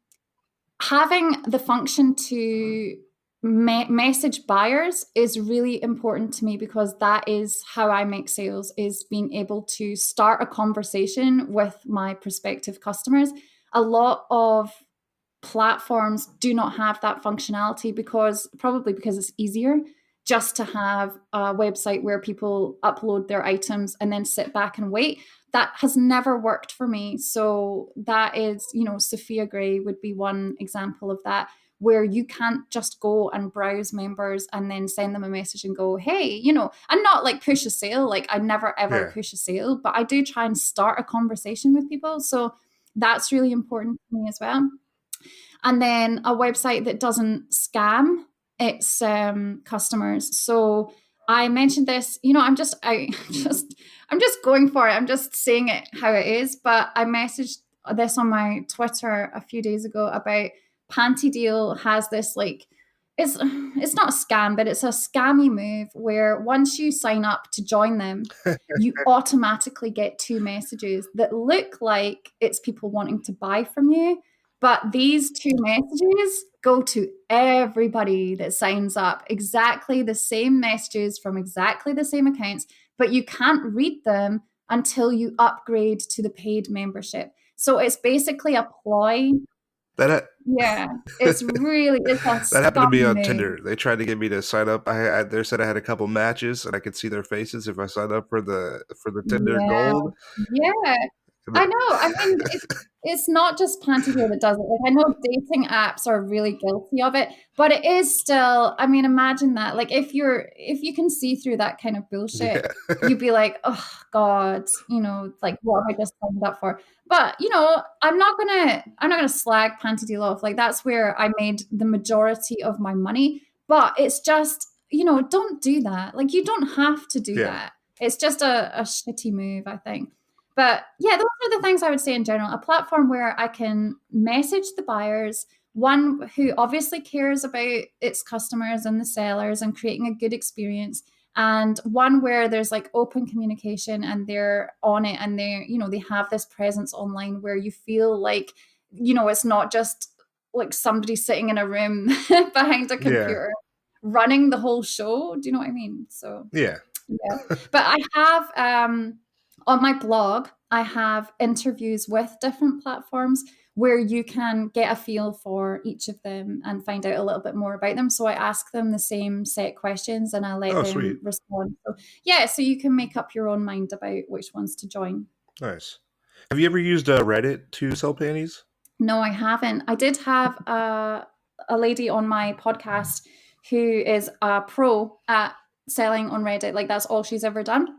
Having the function to message buyers is really important to me, because that is how I make sales, is being able to start a conversation with my prospective customers. A lot of platforms do not have that functionality, probably because it's easier just to have a website where people upload their items and then sit back and wait. That has never worked for me. So that is, Sophia Gray would be one example of that, where you can't just go and browse members and then send them a message and go, hey, and not like push a sale. Like I never ever Yeah. push a sale, but I do try and start a conversation with people. So that's really important to me as well. And then a website that doesn't scam its customers. So I mentioned this, I'm just going for it. I'm just saying it how it is. But I messaged this on my Twitter a few days ago about Panty Deal has this like, it's not a scam, but it's a scammy move where once you sign up to join them, you automatically get two messages that look like it's people wanting to buy from you. But these two messages go to everybody that signs up, exactly the same messages from exactly the same accounts, but you can't read them until you upgrade to the paid membership. So it's basically a ploy. That Yeah, it's a that happened to scum me on move. Tinder. They tried to get me to sign up. They said I had a couple matches and I could see their faces if I signed up for the Tinder Yeah, Gold. yeah. I know. I mean, it's not just Pantyhose that does it. Like I know dating apps are really guilty of it, but it is still. I mean, imagine that. Like if you can see through that kind of bullshit, Yeah. you'd be like, oh God, like what have I just signed up for? But I'm not gonna slag Panty Deal off. Like that's where I made the majority of my money. But it's just, don't do that. Like you don't have to do Yeah. that. It's just a shitty move, I think. But yeah, those are the things I would say in general. A platform where I can message the buyers, one who obviously cares about its customers and the sellers and creating a good experience, and one where there's like open communication and they're on it, and they have this presence online where you feel like, it's not just like somebody sitting in a room behind a Yeah. computer running the whole show. Do you know what I mean? So Yeah. yeah. But I have on my blog, I have interviews with different platforms where you can get a feel for each of them and find out a little bit more about them. So I ask them the same set questions and I let Oh, sweet. them respond. So yeah, so you can make up your own mind about which ones to join. Nice. Have you ever used Reddit to sell panties? No, I haven't. I did have a lady on my podcast who is a pro at selling on Reddit. Like that's all she's ever done.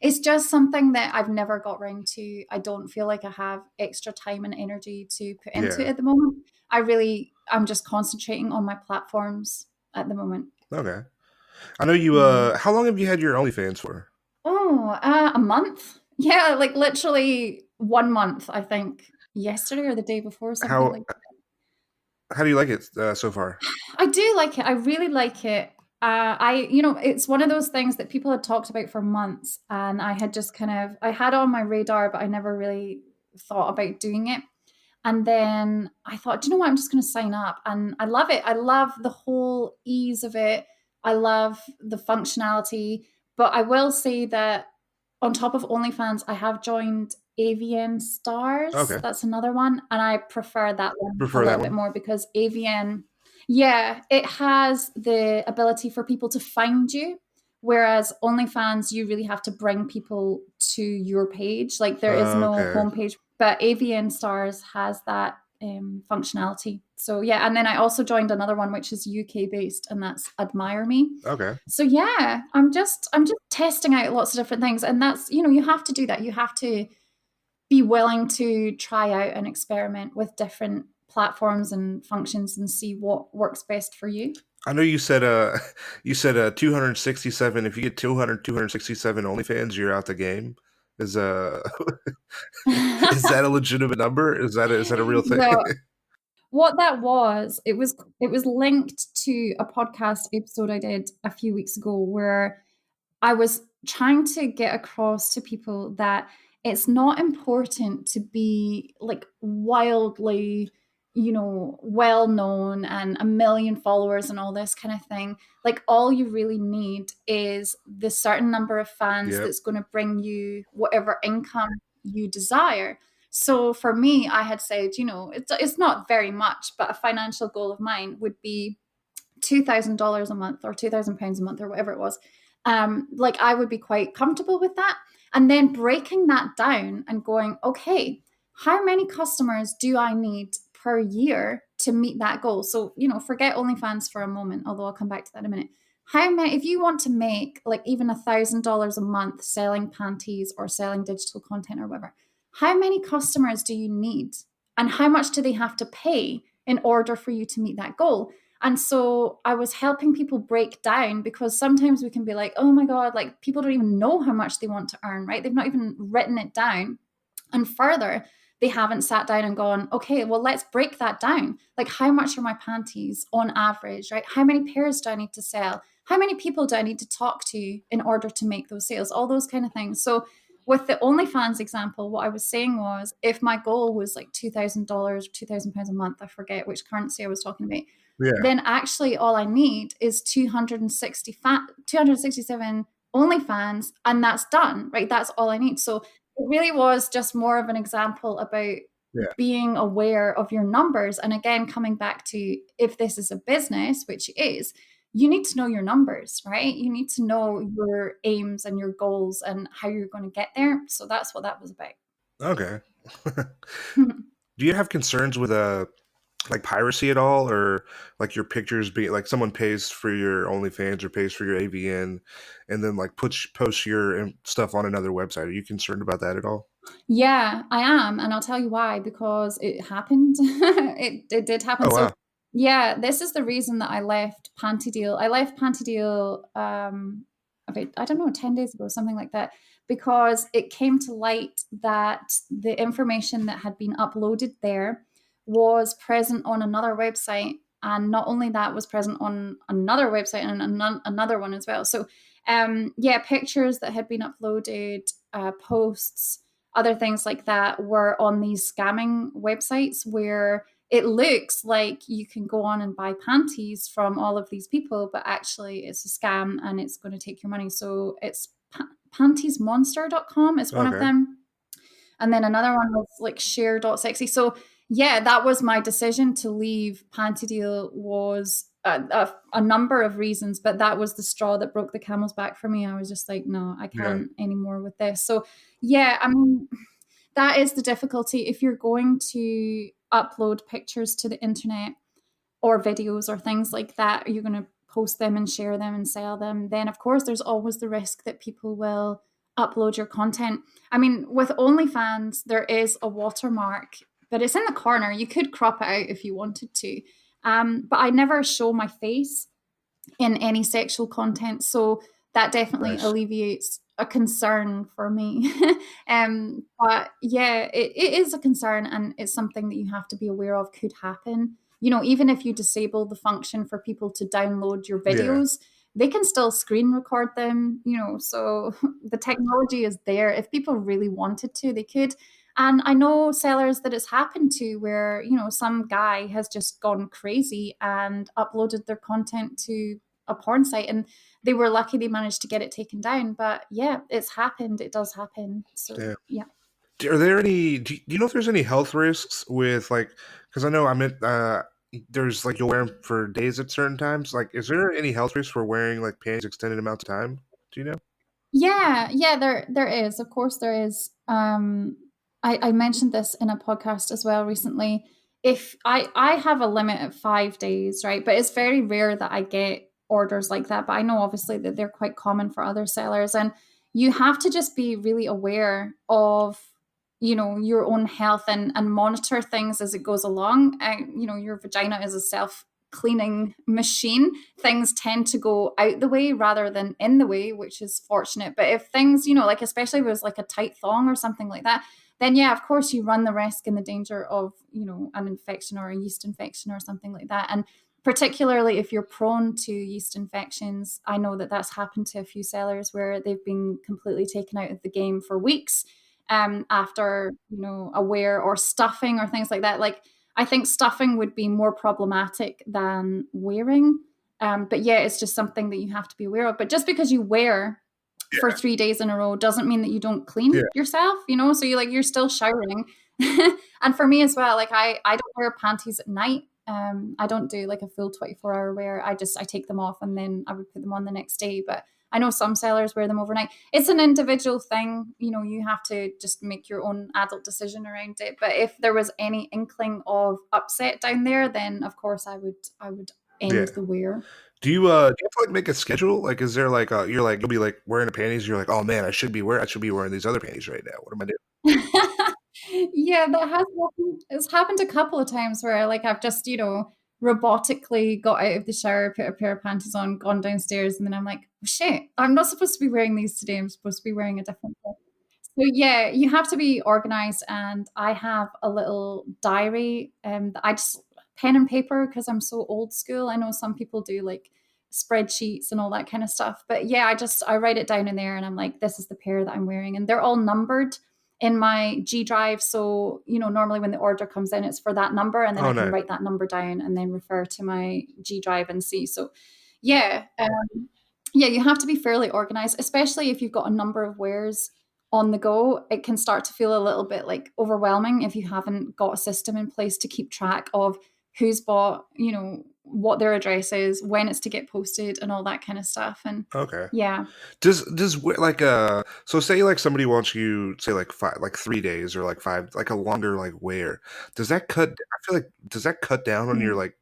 It's just something that I've never got round to. I don't feel like I have extra time and energy to put into it Yeah. at the moment. I'm just concentrating on my platforms at the moment. Okay. I know you. Yeah. How long have you had your OnlyFans for? Oh, a month? Yeah, like literally 1 month, I think. Yesterday or the day before, something How like How do you like it so far? I do like it. I really like it. It's one of those things that people had talked about for months, and I had just I had it on my radar, but I never really thought about doing it. And then I thought, do you know what? I'm just going to sign up, and I love it. I love the whole ease of it. I love the functionality, but I will say that on top of OnlyFans, I have joined AVN Stars. Okay. That's another one. And I prefer that one a Prefer that little bit one. more because AVN, yeah, it has the ability for people to find you. Whereas OnlyFans, you really have to bring people to your page. Like there is no Okay. homepage, but AVN Stars has that functionality. So yeah, and then I also joined another one which is UK based, and that's Admire Me. Okay. So yeah, I'm just testing out lots of different things, and that's, you have to do that. You have to be willing to try out and experiment with different platforms and functions and see what works best for you. I know you said you said 267. If you get 267 OnlyFans, you're out the game. Is is that a legitimate number? Is that a real thing? No, what that was, it was linked to a podcast episode I did a few weeks ago where I was trying to get across to people that it's not important to be like wildly, well known and a million followers and all this kind of thing. Like, all you really need is the certain number of fans Yep. that's going to bring you whatever income you desire. So for me, I had said, it's not very much, but a financial goal of mine would be $2,000 a month or £2,000 a month or whatever it was. Like, I would be quite comfortable with that. And then breaking that down and going, okay, how many customers do I need per year to meet that goal? So, forget OnlyFans for a moment, although I'll come back to that in a minute. How many, if you want to make like even $1,000 a month selling panties or selling digital content or whatever, how many customers do you need? And how much do they have to pay in order for you to meet that goal? And so I was helping people break down, because sometimes we can be like, oh my God, like people don't even know how much they want to earn, right? They've not even written it down. And further, they haven't sat down and gone, okay, well, let's break that down. Like, how much are my panties on average, right? How many pairs do I need to sell? How many people do I need to talk to in order to make those sales? All those kind of things. So, with the OnlyFans example, what I was saying was, if my goal was like $2,000 or £2,000 a month, I forget which currency I was talking about, Yeah. then actually all I need is 267 OnlyFans, and that's done, right? That's all I need. So it really was just more of an example about Yeah. being aware of your numbers. And again, coming back to, if this is a business, which it is, you need to know your numbers, right? You need to know your aims and your goals and how you're going to get there. So that's what that was about. Okay. Do you have concerns with like piracy at all, or like your pictures being like someone pays for your OnlyFans or pays for your AVN, and then like posts your stuff on another website? Are you concerned about that at all? Yeah, I am, and I'll tell you why, because it happened. It did happen. Oh So wow. yeah, this is the reason that I left Panty Deal. I left Panty Deal about, I don't know, 10 days ago, something like that, because it came to light that the information that had been uploaded there was present on another website, and not only that, was present on another website and another one as well. So yeah, pictures that had been uploaded, posts, other things like that were on these scamming websites where it looks like you can go on and buy panties from all of these people, but actually it's a scam and it's going to take your money. So it's pantiesmonster.com is one of Okay. them. And then another one was like share.sexy. So yeah, that was my decision to leave Panty Deal, was a number of reasons, but that was the straw that broke the camel's back for me. I was just like, no, I Yeah. can't anymore with this. So yeah, I mean, that is the difficulty. If you're going to upload pictures to the internet or videos or things like that, you're going to post them and share them and sell them, then of course there's always the risk that people will upload your content. I mean, with OnlyFans, there is a watermark, but it's in the corner. You could crop it out if you wanted to. But I never show my face in any sexual content. So that definitely Nice. alleviates a concern for me. But yeah, it is a concern, and it's something that you have to be aware of could happen. Even if you disable the function for people to download your Yeah. videos, they can still screen record them, so the technology is there. If people really wanted to, they could. And I know sellers that it's happened to, where, some guy has just gone crazy and uploaded their content to a porn site, and they were lucky they managed to get it taken down. But yeah, it's happened. It does happen. So Yeah. yeah. Are there any? Do you know if there's any health risks with like? Because I know there's like you'll wear them for days at certain times. Like, is there any health risks for wearing like panties extended amounts of time? Do you know? Yeah, there is. Of course there is. I mentioned this in a podcast as well recently. If I have a limit of 5 days, right? But it's very rare that I get orders like that. But I know obviously that they're quite common for other sellers. And you have to just be really aware of, your own health and monitor things as it goes along. Your vagina is a self cleaning machine. Things tend to go out the way rather than in the way, which is fortunate. But if things, like especially if it was like a tight thong or something like that, then yeah, of course you run the risk and the danger of, an infection or a yeast infection or something like that. And particularly if you're prone to yeast infections, I know that that's happened to a few sellers where they've been completely taken out of the game for weeks after, a wear or stuffing or things like that. Like, I think stuffing would be more problematic than wearing. But yeah, it's just something that you have to be aware of. But just because you wear for 3 days in a row doesn't mean that you don't Yeah. clean yourself, so you're still showering. And for me as well, like I don't wear panties at night. I don't do like a full 24-hour wear. I take them off and then I would put them on the next day. But I know some sellers wear them overnight. It's an individual thing. You have to just make your own adult decision around it. But if there was any inkling of upset down there, then of course I would Yeah. end the wear. Do you have to like make a schedule? Like, is there like you'll be like wearing the panties? You're like, oh man, I should be wearing these other panties right now. What am I doing? Yeah, that has happened. It's happened a couple of times where like I've just, robotically got out of the shower, put a pair of panties on, gone downstairs, and then I'm like, oh, shit, I'm not supposed to be wearing these today. I'm supposed to be wearing a different pair. So yeah, you have to be organized, and I have a little diary that I just pen and paper because I'm so old school. I know some people do like spreadsheets and all that kind of stuff, but yeah, I write it down in there, and I'm like, this is the pair that I'm wearing, and they're all numbered in my G drive. So normally when the order comes in, it's for that number, and then Oh, I can nice. write that number down and then refer to my G drive and see. So yeah, yeah, you have to be fairly organized, especially if you've got a number of wares on the go. It can start to feel a little bit like overwhelming if you haven't got a system in place to keep track of who's bought, what their address is, when it's to get posted, and all that kind of stuff. And Okay. yeah. Like so say like somebody wants you say like 3 days or like five like a longer like wear. Does that cut? I feel like does that cut down on your Mm. like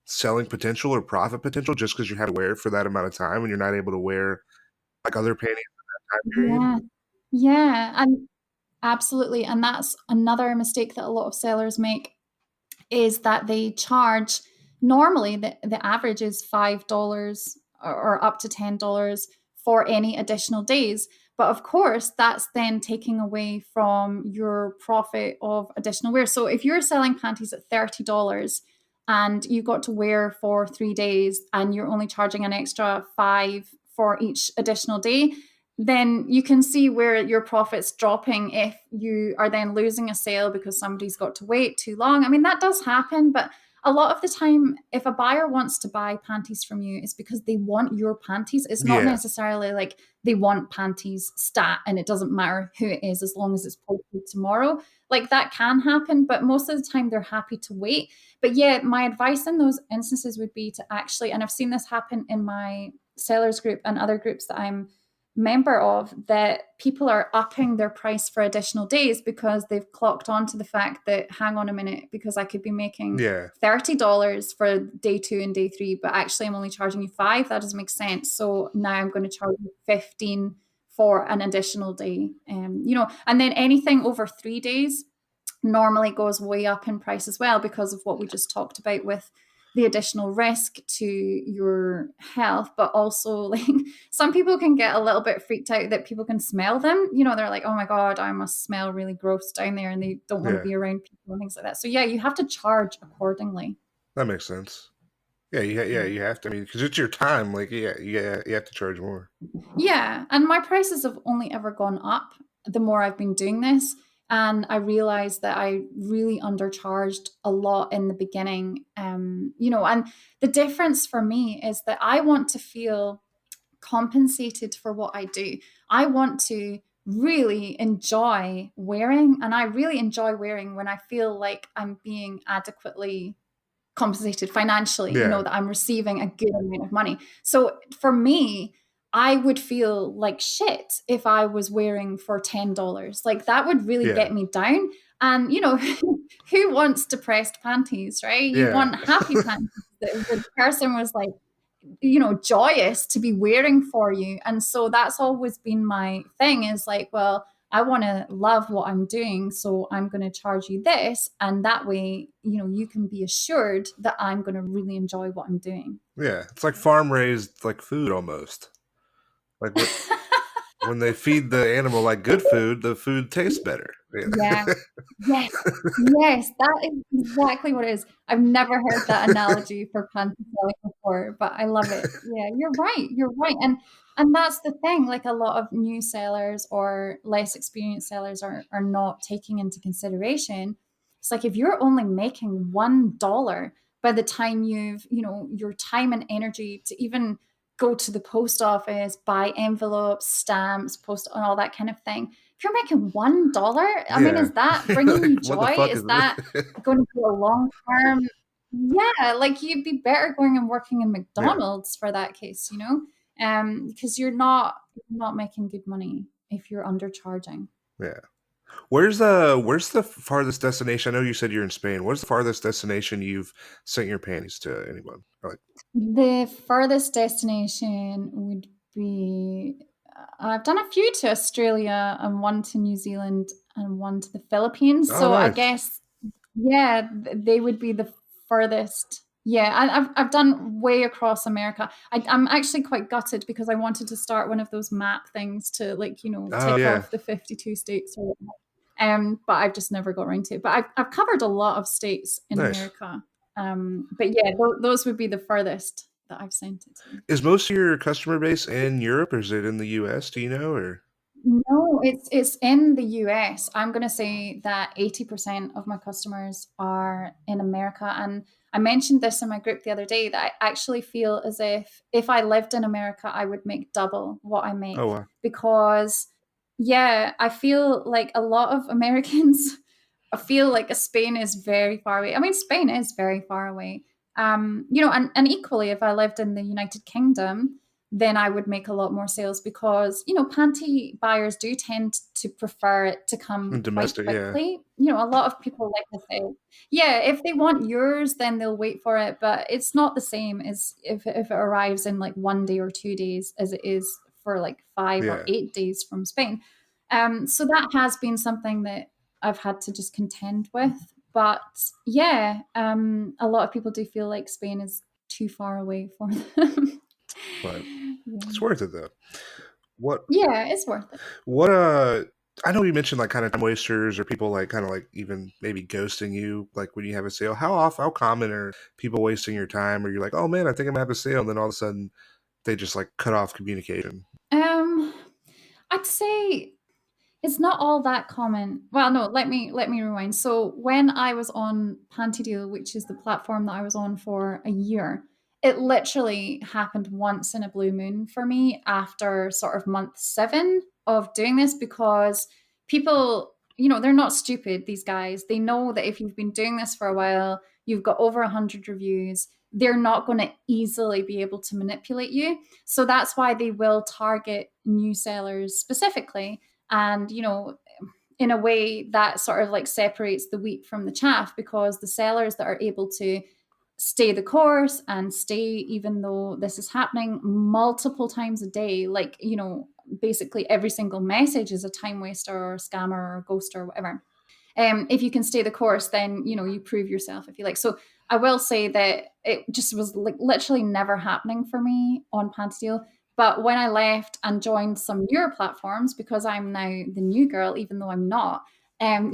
selling potential or profit potential just because you have to wear it for that amount of time and you're not able to wear like other panties in that time period? Yeah. Yeah. And absolutely. And that's another mistake that a lot of sellers make, is that they charge, normally the average is $5 or up to $10 for any additional days. But of course, that's then taking away from your profit of additional wear. So if you're selling panties at $30 and you got to wear for 3 days and you're only charging an extra five for each additional day, then you can see where your profit's dropping if you are then losing a sale because somebody's got to wait too long. I mean, that does happen, but a lot of the time, if a buyer wants to buy panties from you, it's because they want your panties. It's not Yeah. necessarily like they want panties stat and it doesn't matter who it is as long as it's posted tomorrow. Like that can happen, but most of the time they're happy to wait. But yeah, my advice in those instances would be to actually, and I've seen this happen in my sellers group and other groups that I'm member of, that people are upping their price for additional days because they've clocked on to the fact that, hang on a minute, because I could be making Yeah. $30 for day 2 and day 3, but actually I'm only charging you 5. That doesn't make sense. So now I'm going to charge you 15 for an additional day. And then anything over 3 days normally goes way up in price as well because of what we just talked about with the additional risk to your health. But also, like, some people can get a little bit freaked out that people can smell them. They're like, oh my God, I must smell really gross down there, and they don't want to Yeah. be around people and things like that. So yeah, you have to charge accordingly. That makes sense. Yeah, Yeah. you have to. I mean, because it's your time. Like, yeah, you have to charge more. Yeah, and my prices have only ever gone up the more I've been doing this. And I realized that I really undercharged a lot in the beginning. And the difference for me is that I want to feel compensated for what I do. I want to really enjoy wearing, and I really enjoy wearing when I feel like I'm being adequately compensated financially, Yeah. that I'm receiving a good amount of money. So for me, I would feel like shit if I was wearing for $10. Like that would really Yeah. get me down. And who wants depressed panties, right? You Yeah. want happy panties that the person was like, joyous to be wearing for you. And so that's always been my thing, is like, well, I want to love what I'm doing, so I'm going to charge you this. And that way, you can be assured that I'm going to really enjoy what I'm doing. Yeah. It's like farm raised like food almost. Like when they feed the animal like good food, the food tastes better. Yeah. Yeah. Yes. Yes, that is exactly what it is. I've never heard that analogy for Pantyselling before, but I love it. Yeah, you're right. You're right. And that's the thing, like a lot of new sellers or less experienced sellers are not taking into consideration. It's like if you're only making $1 by the time your time and energy to even go to the post office, buy envelopes, stamps, post and all that kind of thing, if you're making $1, I mean, Yeah. is that bringing Like you what the joy? fuck Is is that this? going to be a long term? Yeah, like you'd be better going and working in Yeah. McDonald's for that case, because you're not making good money if you're undercharging. Yeah. Where's the farthest destination? I know you said you're in Spain. Where's the farthest destination you've sent your panties to anyone? Like, The furthest destination would be I've done a few to Australia and one to New Zealand and one to the Philippines. oh, So I nice. guess, yeah, they would be the furthest. Yeah, and I've done way across America. I'm actually quite gutted because I wanted to start one of those map things to, like, Oh, tick yeah. off the 52 states or whatnot. But I've just never got around to it. But I've covered a lot of states in Nice. America. But yeah, those would be the furthest that I've sent it to. Is most of your customer base in Europe or is it in the US? Do you know? Or No, it's in the US. I'm going to say that 80% of my customers are in America. And I mentioned this in my group the other day that I actually feel as if I lived in America, I would make double what I oh, make wow. because, yeah, I feel like a lot of Americans, I feel like Spain is very far away. I mean, Spain is very far away. And equally, if I lived in the United Kingdom, then I would make a lot more sales because, panty buyers do tend to prefer it to come quite Domestic, yeah. quickly. A lot of people like to say, yeah, if they want yours, then they'll wait for it. But it's not the same as if it arrives in like 1 day or 2 days as it is for like 5 or 8 days from Spain. So that has been something that I've had to just contend with. But yeah, a lot of people do feel like Spain is too far away for them. But Yeah. it's worth it though. What Yeah, it's worth it. what I know you mentioned like kind of time wasters or people like kind of like even maybe ghosting you like when you have a sale. How common are people wasting your time or you're like, "Oh man, I think I'm gonna have a sale," and then all of a sudden they just like cut off communication? Um, I'd say it's not all that common. Well, no, let me rewind. So when I was on Panty Deal, which is the platform that I was on for a year, it literally happened once in a blue moon for me after sort of month 7 of doing this because people, they're not stupid, these guys. They know that if you've been doing this for a while, you've got over 100 reviews, they're not going to easily be able to manipulate you. So that's why they will target new sellers specifically. And in a way that sort of like separates the wheat from the chaff, because the sellers that are able to stay the course and stay even though this is happening multiple times a day, like, basically every single message is a time waster or a scammer or a ghoster or whatever. If you can stay the course, then you prove yourself, if you like. So I will say that it just was like literally never happening for me on Pantydeal. But when I left and joined some newer platforms, because I'm now the new girl, even though I'm not, I'm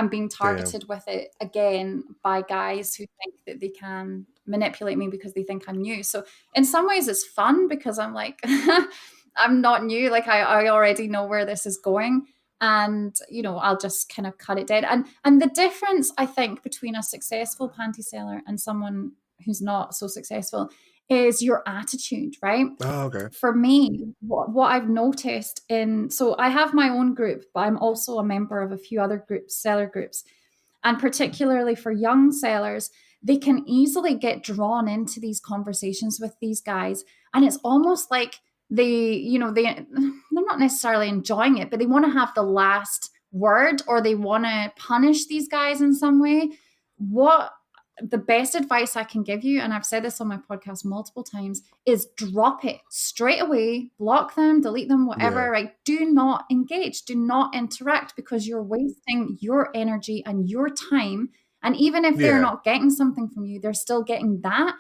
being Damn. targeted with it again by guys who think that they can manipulate me because they think I'm new. So in some ways it's fun because I'm like, I'm not new. Like I already know where this is going. and I'll just kind of cut it dead. And the difference, I think, between a successful panty seller and someone who's not so successful is your attitude, right? Oh, okay. For me, what I've noticed so I have my own group, but I'm also a member of a few other groups, seller groups. And particularly for young sellers, they can easily get drawn into these conversations with these guys. And it's almost like they're not necessarily enjoying it, but they want to have the last word, or they want to punish these guys in some way. What the best advice I can give you, and I've said this on my podcast multiple times, is drop it straight away, block them, delete them, whatever. Yeah. Right? Do not engage, do not interact, because you're wasting your energy and your time. And even if they're Yeah. not getting something from you, they're still getting that.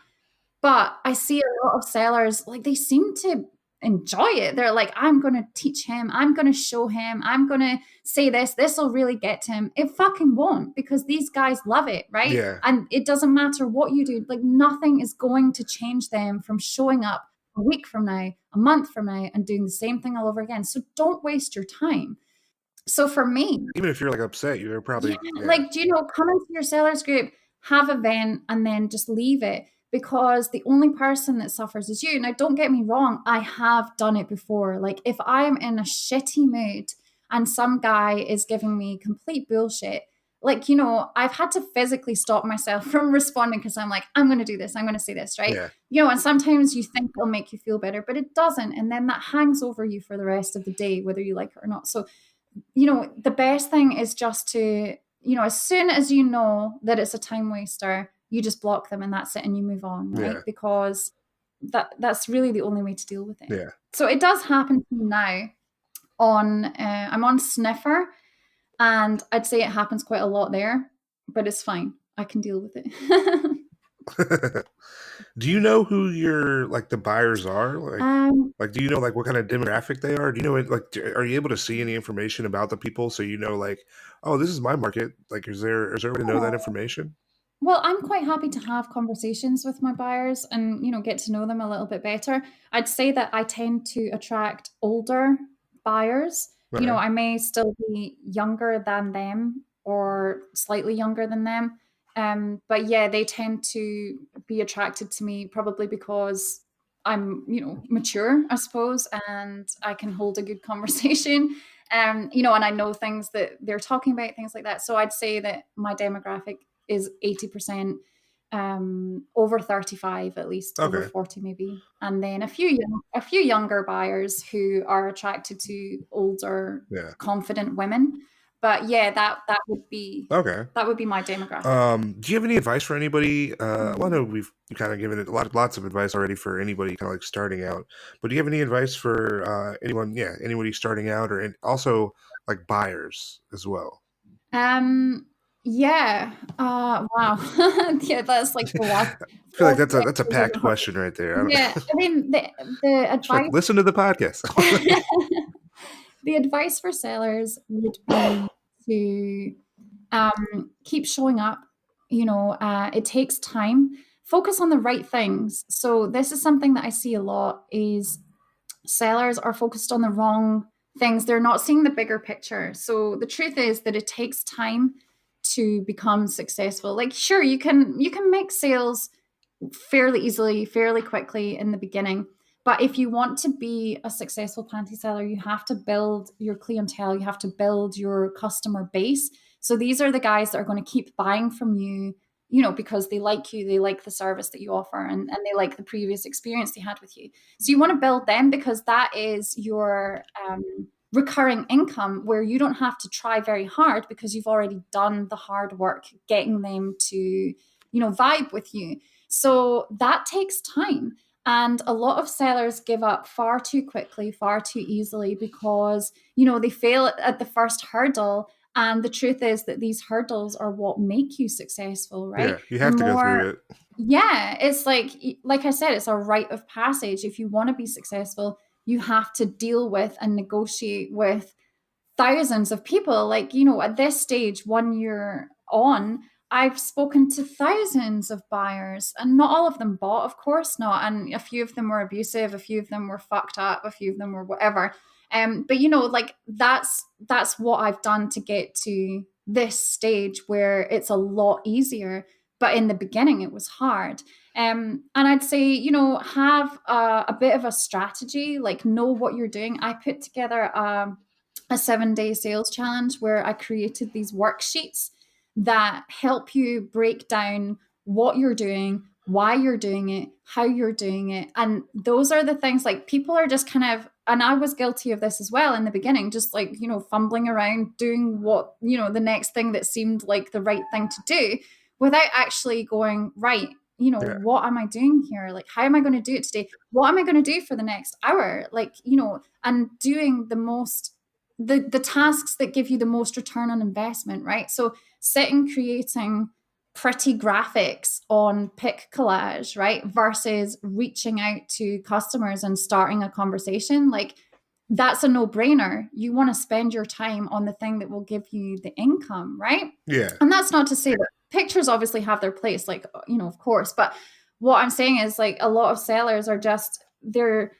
But I see a lot of sellers, like, they seem to enjoy it. They're like, I'm going to teach him. I'm going to show him. I'm going to say this. This will really get to him. It fucking won't, because these guys love it, right? Yeah. And it doesn't matter what you do. Like, nothing is going to change them from showing up a week from now, a month from now, and doing the same thing all over again. So don't waste your time. So for me, Even if you're like upset, you're yeah, probably, yeah. like, come into your sellers group, have a vent, and then just leave it, because the only person that suffers is you. Now, don't get me wrong, I have done it before. Like, if I'm in a shitty mood and some guy is giving me complete bullshit, like, I've had to physically stop myself from responding, because I'm like, I'm going to do this, I'm going to say this, right? Yeah. And sometimes you think it'll make you feel better, but it doesn't. And then that hangs over you for the rest of the day, whether you like it or not. So the best thing is just to, as soon as you know that it's a time waster, you just block them, and that's it, and you move on, right? Yeah. Because that's really the only way to deal with it. Yeah. So it does happen to me now I'm on Sniffer, and I'd say it happens quite a lot there, but it's fine. I can deal with it. Do you know who your like the buyers are? um Like, do you know like what kind of demographic they are? Do you know are you able to see any information about the people so you know like, oh, this is my market? Like, is there a way to know that information? Well, I'm quite happy to have conversations with my buyers and, get to know them a little bit better. I'd say that I tend to attract older buyers. Okay. I may still be younger than them or slightly younger than them. But yeah, they tend to be attracted to me, probably because I'm, mature, I suppose, and I can hold a good conversation. And I know things that they're talking about, things like that. So I'd say that my demographic is 80% over 35, at least over Okay. 40 maybe, and then a few younger buyers who are attracted to older, Yeah. confident women. But yeah, that would be Okay. my demographic. Do you have any advice for anybody? Well, I know Mm. we've kind of given it lots of advice already for anybody kind of like starting out. But do you have any advice for anyone? Yeah, anybody starting out, or also like buyers as well. Yeah. Wow. Yeah, that's like the last I feel like four that's a questions of packed the whole. question right there. I don't Yeah, I mean, the just like advice listen to the podcast. the advice for sellers would be to keep showing up. It takes time. Focus on the right things. So this is something that I see a lot, is sellers are focused on the wrong things. They're not seeing the bigger picture. So the truth is that it takes time to become successful. Like, sure, you can make sales fairly easily, fairly quickly in the beginning. But if you want to be a successful panty seller, you have to build your clientele, you have to build your customer base. So these are the guys that are going to keep buying from you, because they like you, they like the service that you offer, and they like the previous experience they had with you. So you want to build them, because that is your recurring income, where you don't have to try very hard, because you've already done the hard work getting them to, vibe with you. So that takes time. And a lot of sellers give up far too quickly, far too easily, because, they fail at the first hurdle. And the truth is that these hurdles are what make you successful, right? Yeah, you The have to go more, through it. yeah, it's like I said, it's a rite of passage. If you want to be successful, you have to deal with and negotiate with thousands of people. Like, at this stage, 1 year on, I've spoken to thousands of buyers, and not all of them bought, of course not. And a few of them were abusive, a few of them were fucked up, a few of them were whatever. But you know, like that's what I've done to get to this stage where it's a lot easier. But in the beginning, it was hard. And I'd say, you know, have a bit of a strategy, like know what you're doing. I put together a 7-day sales challenge where I created these worksheets that help you break down what you're doing, why you're doing it, how you're doing it. And those are the things like people are just kind of, and I was guilty of this as well in the beginning, just like, you know, fumbling around doing what, you know, the next thing that seemed like the right thing to do without actually going, right, you know, Yeah. what am I doing here? Like, how am I going to do it today? What am I going to do for the next hour? Like, you know, and doing the tasks that give you the most return on investment, right? So sitting, creating pretty graphics on pic collage, right? Versus reaching out to customers and starting a conversation. Like that's a no-brainer. You want to spend your time on the thing that will give you the income, right? Yeah. And that's not to say that pictures obviously have their place, like, you know, of course, but what I'm saying is like a lot of sellers are just they're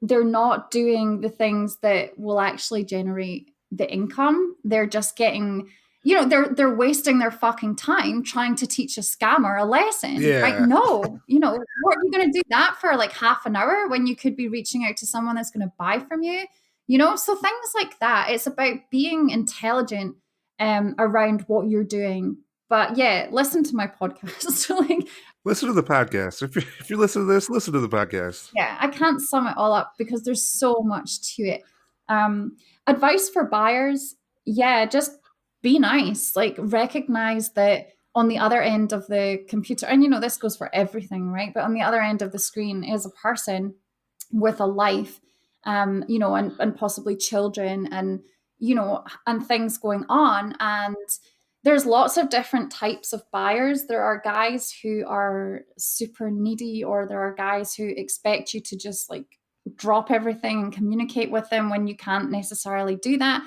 not doing the things that will actually generate the income. They're just getting, you know, they're wasting their fucking time trying to teach a scammer a lesson, right? Yeah. No, you know, what are you going to do that for like half an hour when you could be reaching out to someone that's going to buy from you? You know, so things like that. It's about being intelligent around what you're doing. But yeah, listen to my podcast. Like, Listen to the podcast. If you listen to this, listen to the podcast. yeah, I can't sum it all up because there's so much to it. Um, Advice for buyers, yeah, just be nice. Like recognize that on the other end of the computer, and you know, this goes for everything, right? But on the other end of the screen is a person with a life, you know, and possibly children and, you know, and things going on. And there's lots of different types of buyers. There are guys who are super needy, or there are guys who expect you to just like drop everything and communicate with them when you can't necessarily do that.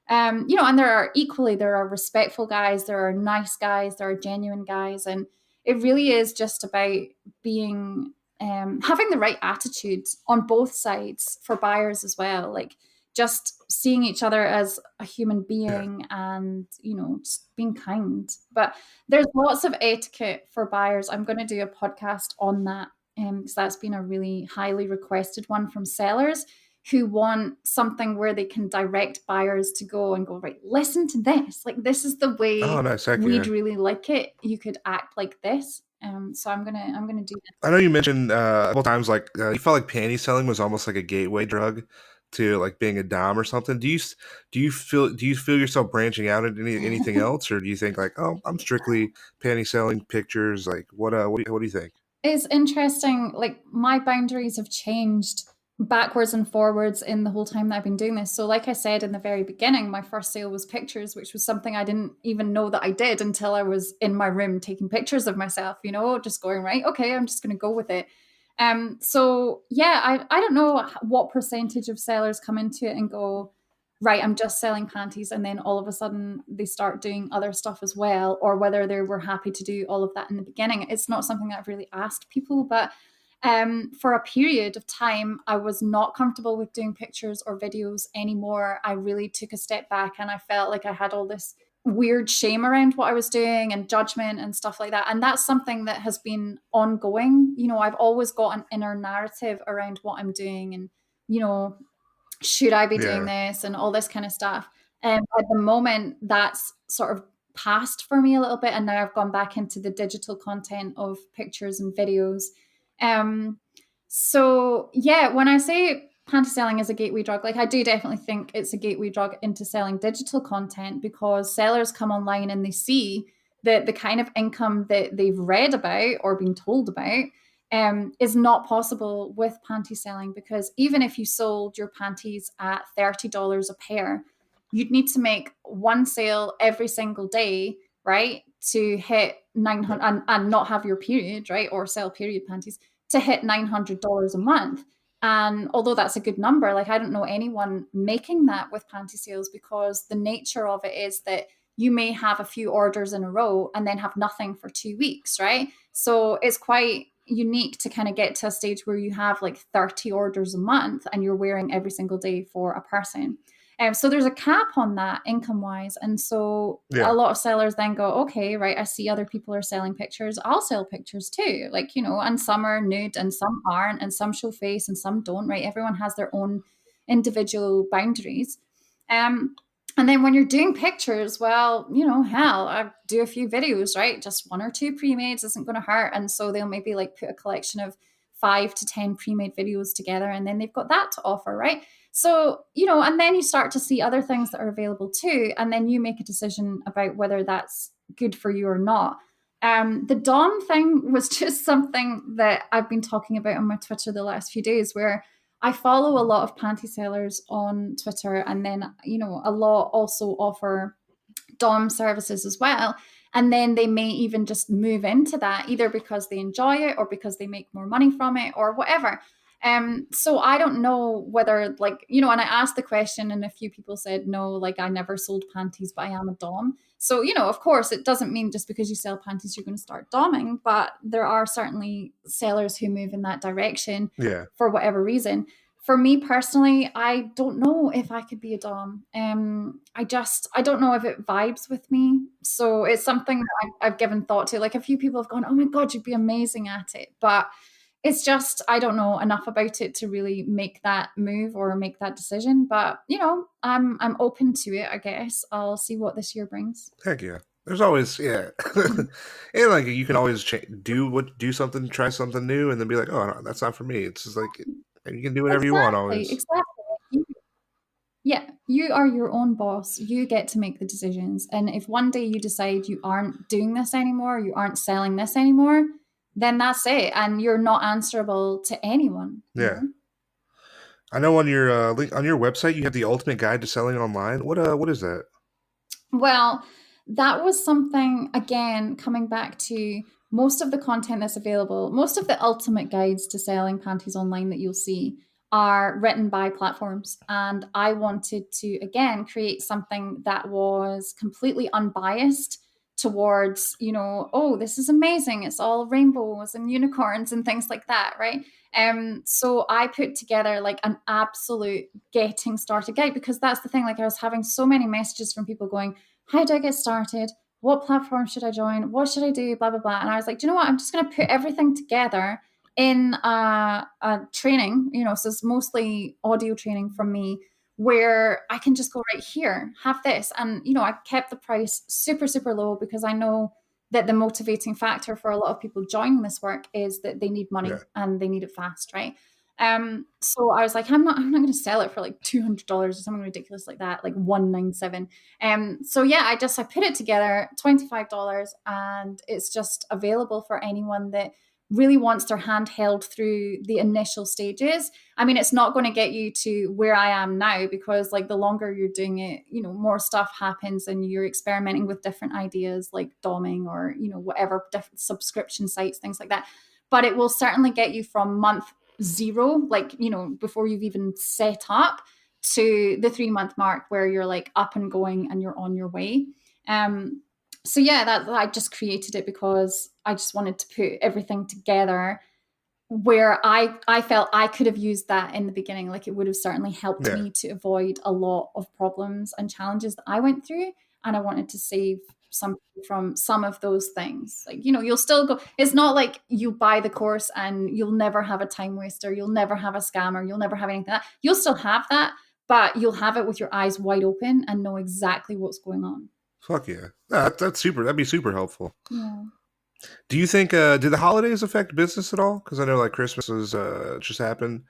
You know, and there are respectful guys, there are nice guys, there are genuine guys, and it really is just about being having the right attitudes on both sides for buyers as well. Like just seeing each other as a human Yeah. being and, you know, just being kind. But there's lots of etiquette for buyers. I'm going to do a podcast on that because that's been a really highly requested one from sellers who want something where they can direct buyers to go and go, right, listen to this. Like, this is the Oh, way nice. Heck we'd yeah. really like it. You could act like this. So I'm gonna do that. I know you mentioned a couple times like you felt like panty selling was almost like a gateway drug to like being a dom or something. Do you feel yourself branching out into anything else, or do you think like, oh, I'm strictly panty selling pictures? Like what do you think? It's interesting. Like my boundaries have changed backwards and forwards in the whole time that I've been doing this. So, like I said in the very beginning, my first sale was pictures, which was something I didn't even know that I did until I was in my room taking pictures of myself, you know, just going, right, okay, I'm just going to go with it. So yeah, I don't know what percentage of sellers come into it and go, right, I'm just selling panties, and then all of a sudden they start doing other stuff as well, or whether they were happy to do all of that in the beginning. It's not something that I've really asked people, but for a period of time, I was not comfortable with doing pictures or videos anymore. I really took a step back and I felt like I had all this weird shame around what I was doing and judgment and stuff like that. And that's something that has been ongoing. You know, I've always got an inner narrative around what I'm doing and, you know, should I be doing Yeah. this and all this kind of stuff. At the moment, that's sort of passed for me a little bit, and now I've gone back into the digital content of pictures and videos. Um, so yeah, when I say panty selling is a gateway drug, like I do definitely think it's a gateway drug into selling digital content because sellers come online and they see the kind of income that they've read about or been told about is not possible with panty selling because even if you sold your panties at $30 a pair, you'd need to make one sale every single day, right? To hit 900 and not have your period, right? Or sell period panties to hit $900 a month. And although that's a good number, like I don't know anyone making that with panty sales because the nature of it is that you may have a few orders in a row and then have nothing for 2 weeks, right? So it's quite unique to kind of get to a stage where you have like 30 orders a month and you're wearing every single day for a person. So there's a cap on that income wise. And so a Yeah. lot of sellers then go, okay, right, I see other people are selling pictures. I'll sell pictures too. Like, and some are nude and some aren't, and some show face and some don't, right? Everyone has their own individual boundaries. Um, and then when you're doing pictures, well, hell, I do a few videos, right? Just one or two pre-mades isn't going to hurt. And so they'll maybe like put a collection of 5 to 10 pre-made videos together, and then they've got that to offer, right? So, and then you start to see other things that are available too. And then you make a decision about whether that's good for you or not. The Dom thing was just something that I've been talking about on my Twitter the last few days, where I follow a lot of panty sellers on Twitter, and then, a lot also offer Dom services as well. And then they may even just move into that either because they enjoy it or because they make more money from it or whatever. So I don't know whether, like, and I asked the question and a few people said, no, like, I never sold panties, but I am a Dom. So, of course, it doesn't mean just because you sell panties, you're going to start Doming, but there are certainly sellers who move in that direction Yeah. for whatever reason. For me personally, I don't know if I could be a Dom. I don't know if it vibes with me. So it's something that I've given thought to. Like, a few people have gone, oh my God, you'd be amazing at it. But it's just, I don't know enough about it to really make that move or make that decision. But, I'm open to it, I guess. I'll see what this year brings. Heck yeah. There's always, yeah. And like you can always do something, try something new, and then be like, oh, no, that's not for me. It's just like you can do whatever you want Exactly, always. exactly. Yeah, you are your own boss. You get to make the decisions. And if one day you decide you aren't doing this anymore, you aren't selling this anymore, then that's it. And you're not answerable to anyone. Yeah. I know on your link on your website you have the ultimate guide to selling online. What is that? Well, that was something, again, coming back to most of the content that's available, most of the ultimate guides to selling panties online that you'll see are written by platforms. And I wanted to, again, create something that was completely unbiased towards, oh, this is amazing. It's all rainbows and unicorns and things like that, right? So I put together like an absolute getting started guide, because that's the thing. Like, I was having so many messages from people going, how do I get started? What platform should I join? What should I do? Blah, blah, blah. And I was like, do you know what? I'm just going to put everything together in a training, so it's mostly audio training from me, where I can just go right here, have this. And, I kept the price super, super low, because I know that the motivating factor for a lot of people joining this work is that they need money Yeah. and they need it fast, right? So I was like, I'm not going to sell it for like $200 or something ridiculous like that, like 197. So yeah, I put it together, $25, and it's just available for anyone that really wants their hand held through the initial stages. I mean, it's not going to get you to where I am now, because like the longer you're doing it, more stuff happens and you're experimenting with different ideas like doming or, whatever, different subscription sites, things like that. But it will certainly get you from month zero, like, before you've even set up, to the 3 month mark where you're like up and going and you're on your way. So yeah, that I just created it because I just wanted to put everything together where I felt I could have used that in the beginning. Like, it would have certainly helped Yeah. me to avoid a lot of problems and challenges that I went through. And I wanted to save some from some of those things. Like, you'll still go, it's not like you buy the course and you'll never have a time waster, you'll never have a scammer, you'll never have anything like that. You'll still have that, but you'll have it with your eyes wide open and know exactly what's going on. Fuck yeah. That's super. That'd be super helpful. Yeah. Do you think did the holidays affect business at all? Because I know like Christmas was just happened.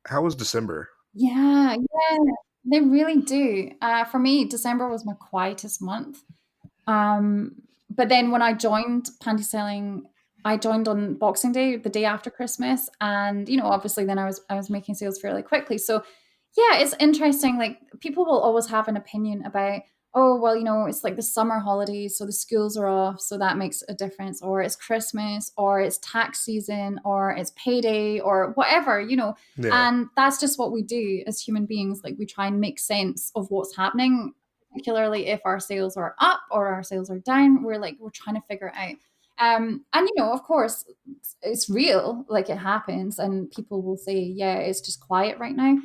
How was December? Yeah, yeah, they really do. For me, December was my quietest month. Um, but then when I joined Pantyselling, I joined on Boxing Day, the day after Christmas, and obviously then I was making sales fairly quickly. So yeah, it's interesting. Like, people will always have an opinion about, oh, well, it's like the summer holidays, so the schools are off, so that makes a difference, or it's Christmas, or it's tax season, or it's payday, or whatever. Yeah. And that's just what we do as human beings. Like, we try and make sense of what's happening, particularly if our sales are up or our sales are down. We're trying to figure it out. And of course, it's real, like it happens, and people will say, yeah, it's just quiet right now.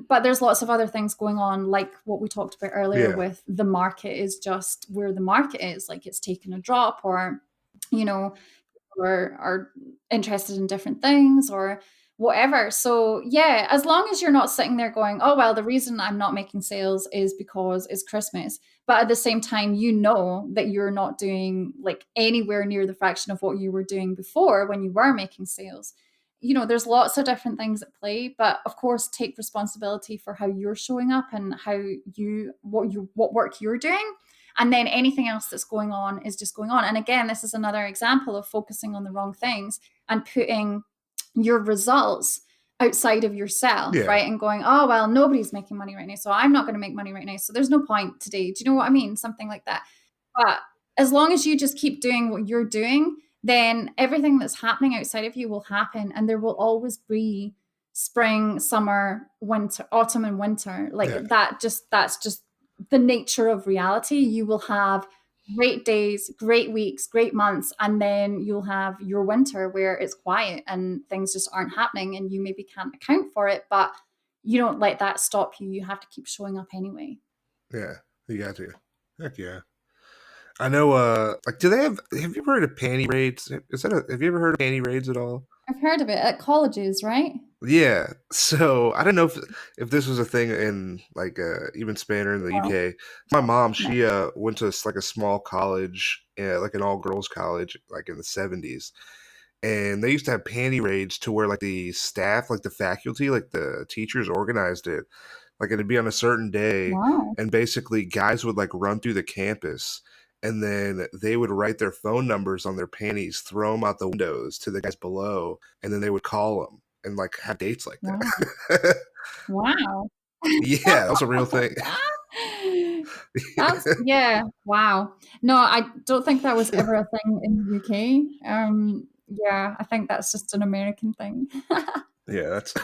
But there's lots of other things going on, like what we talked about earlier Yeah. with the market is just where the market is, like it's taken a drop, or, you know, are interested in different things or whatever. So yeah, as long as you're not sitting there going, oh well, the reason I'm not making sales is because it's Christmas. But at the same time, that you're not doing like anywhere near the fraction of what you were doing before when you were making sales. There's lots of different things at play, but of course take responsibility for how you're showing up and what work you're doing, and then anything else that's going on is just going on. And again, this is another example of focusing on the wrong things and putting your results outside of yourself, Yeah. right? And going, oh, well, nobody's making money right now, so I'm not going to make money right now. So there's no point today. Do you know what I mean? Something like that. But as long as you just keep doing what you're doing, then everything that's happening outside of you will happen. And there will always be spring, summer, winter, autumn, and winter. Like Yeah. that's just the nature of reality. You will have great days, great weeks, great months, and then you'll have your winter where it's quiet and things just aren't happening and you maybe can't account for it, but you don't let that stop you. You have to keep showing up anyway. Yeah. You got to. Heck yeah. I know, like, have you ever heard of panty raids? Have you ever heard of panty raids at all? I've heard of it at colleges, right? Yeah. So I don't know if this was a thing in like even Spain or in the Oh, UK. My mom, no. she went to like a small college, like an all girls college, like in the 70s, and they used to have panty raids to where like the staff, like the faculty, like the teachers organized it. Like it'd be on a certain day, Wow. and basically guys would like run through the campus, and then they would write their phone numbers on their panties, throw them out the windows to the guys below, and then they would call them and like have dates like Wow. that. Wow. Yeah, that was a real thing. Yeah, wow. No, I don't think that was ever a thing in the UK. Yeah, I think that's just an American thing. Yeah, that's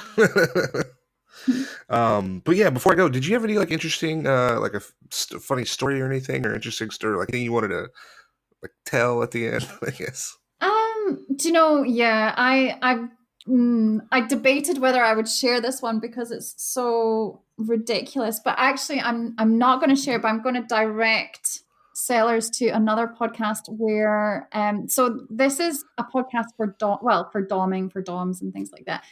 but yeah, before I go, did you have any like interesting like funny story or anything, or interesting story, like anything you wanted to like tell at the end, I guess? Do you know, yeah, I debated whether I would share this one because it's so ridiculous, but actually I'm not going to share, but I'm going to direct sellers to another podcast where so this is a podcast for for doming, for doms and things like that.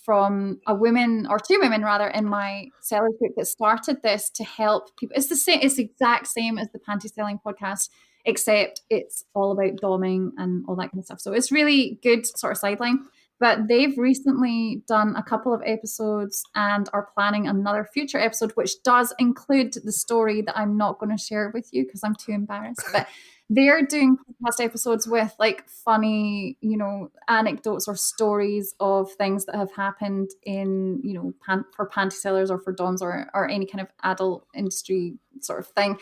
From a woman, or two women rather, in my sellers group that started this to help people. It's the same, it's the exact same as the Pantyselling podcast, except it's all about doming and all that kind of stuff. So it's really good sort of sideline. But they've recently done a couple of episodes and are planning another future episode, which does include the story that I'm not going to share with you because I'm too embarrassed. But they're doing podcast episodes with like funny, anecdotes or stories of things that have happened in, for panty sellers or for doms, or any kind of adult industry sort of thing.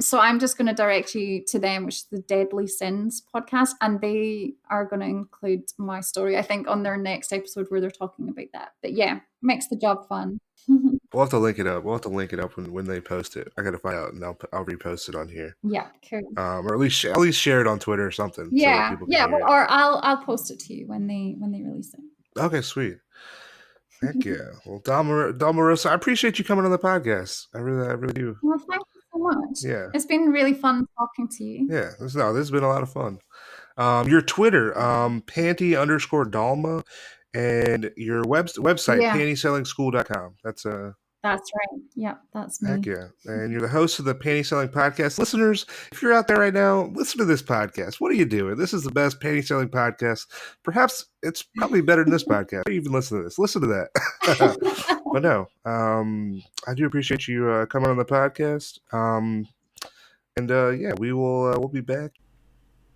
So I'm just going to direct you to them, which is the Deadly Sins podcast, and they are going to include my story, I think, on their next episode where they're talking about that. But yeah, makes the job fun. We'll have to link it up. We'll have to link it up when they post it. I gotta find out, and I'll repost it on here, Yeah, cool. or at least share it on Twitter or something so that Yeah, people can yeah. hear Well, it. or I'll post it to you when they release it. Okay, sweet. Heck yeah. Well, Dalma Rosa, I appreciate you coming on the podcast. I really do. Well, thank you so much. Yeah. It's been really fun talking to you. Yeah. This has been a lot of fun. Your Twitter, Panty_Dalma, and your website, Yeah, PantySellingSchool.com. That's that's right. Yeah, that's heck me. yeah. And you're the host of the Panty Selling Podcast. Listeners, if you're out there right now, listen to this podcast. What are you doing? This is the best panty selling podcast. Perhaps it's probably better than this podcast. Even listen to this. Listen to that. But no, I do appreciate you coming on the podcast. And yeah, we'll be back.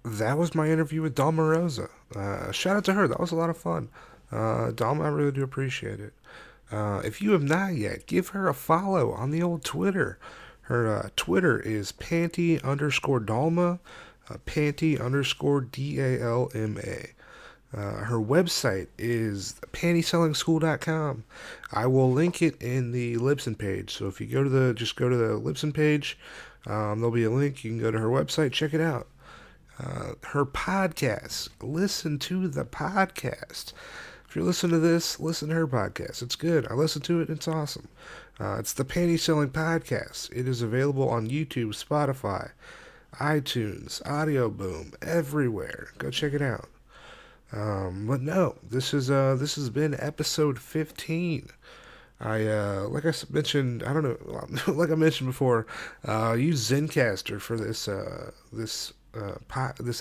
That was my interview with Dalma Rosa. Shout out to her. That was a lot of fun. Dalma, I really do appreciate it. If you have not yet, give her a follow on the old Twitter. Her Twitter is Panty_Dalma, Panty_DALMA. Her website is PantySellingSchool.com. I will link it in the Libsyn page. So if you just go to the Libsyn page, there'll be a link. You can go to her website, check it out. her podcast. Listen to the podcast. If you're listening to this, listen to her podcast. It's good. I listen to it. It's awesome. It's the Pantyselling podcast. It is available on YouTube, Spotify, iTunes, Audio Boom, everywhere. Go check it out. But no, this has been episode 15. Like I mentioned, I don't know, like I mentioned before, I used Zencaster for this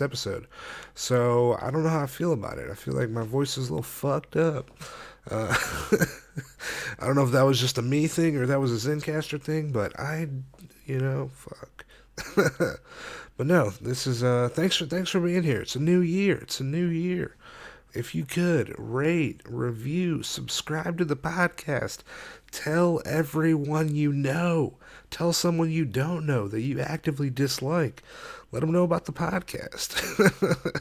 episode. So I don't know how I feel about it. I feel like my voice is a little fucked up. Uh, I don't know if that was just a me thing or that was a Zencaster thing, but fuck. But no, this is thanks for being here. It's a new year. It's a new year. If you could rate, review, subscribe to the podcast, tell everyone you know, tell someone you don't know that you actively dislike, let them know about the podcast.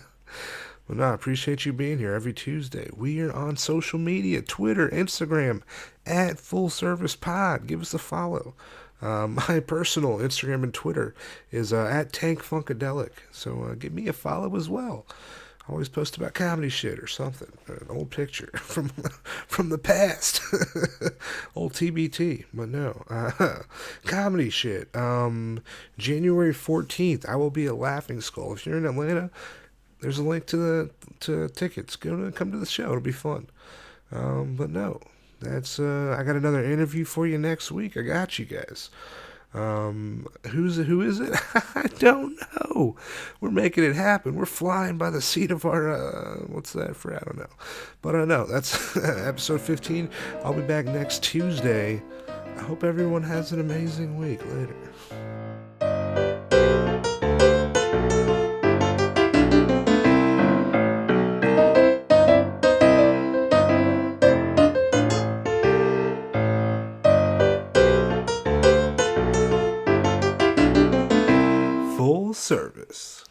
Well, no, I appreciate you being here every Tuesday. We are on social media, Twitter, Instagram, at Full Service Pod. Give us a follow. My personal Instagram and Twitter is at Tank Funkadelic. So give me a follow as well. I always post about comedy shit or something. An old picture from the past. Old TBT. But no. Comedy shit. January 14th, I will be at Laughing Skull. If you're in Atlanta, there's a link to tickets. Come to the show. It'll be fun. But no. That's I got another interview for you next week. I got you guys. Who is it? I don't know. We're making it happen. We're flying by the seat of our what's that for? I don't know. But I know that's episode 15. I'll be back next Tuesday. I hope everyone has an amazing week. Later. Full service.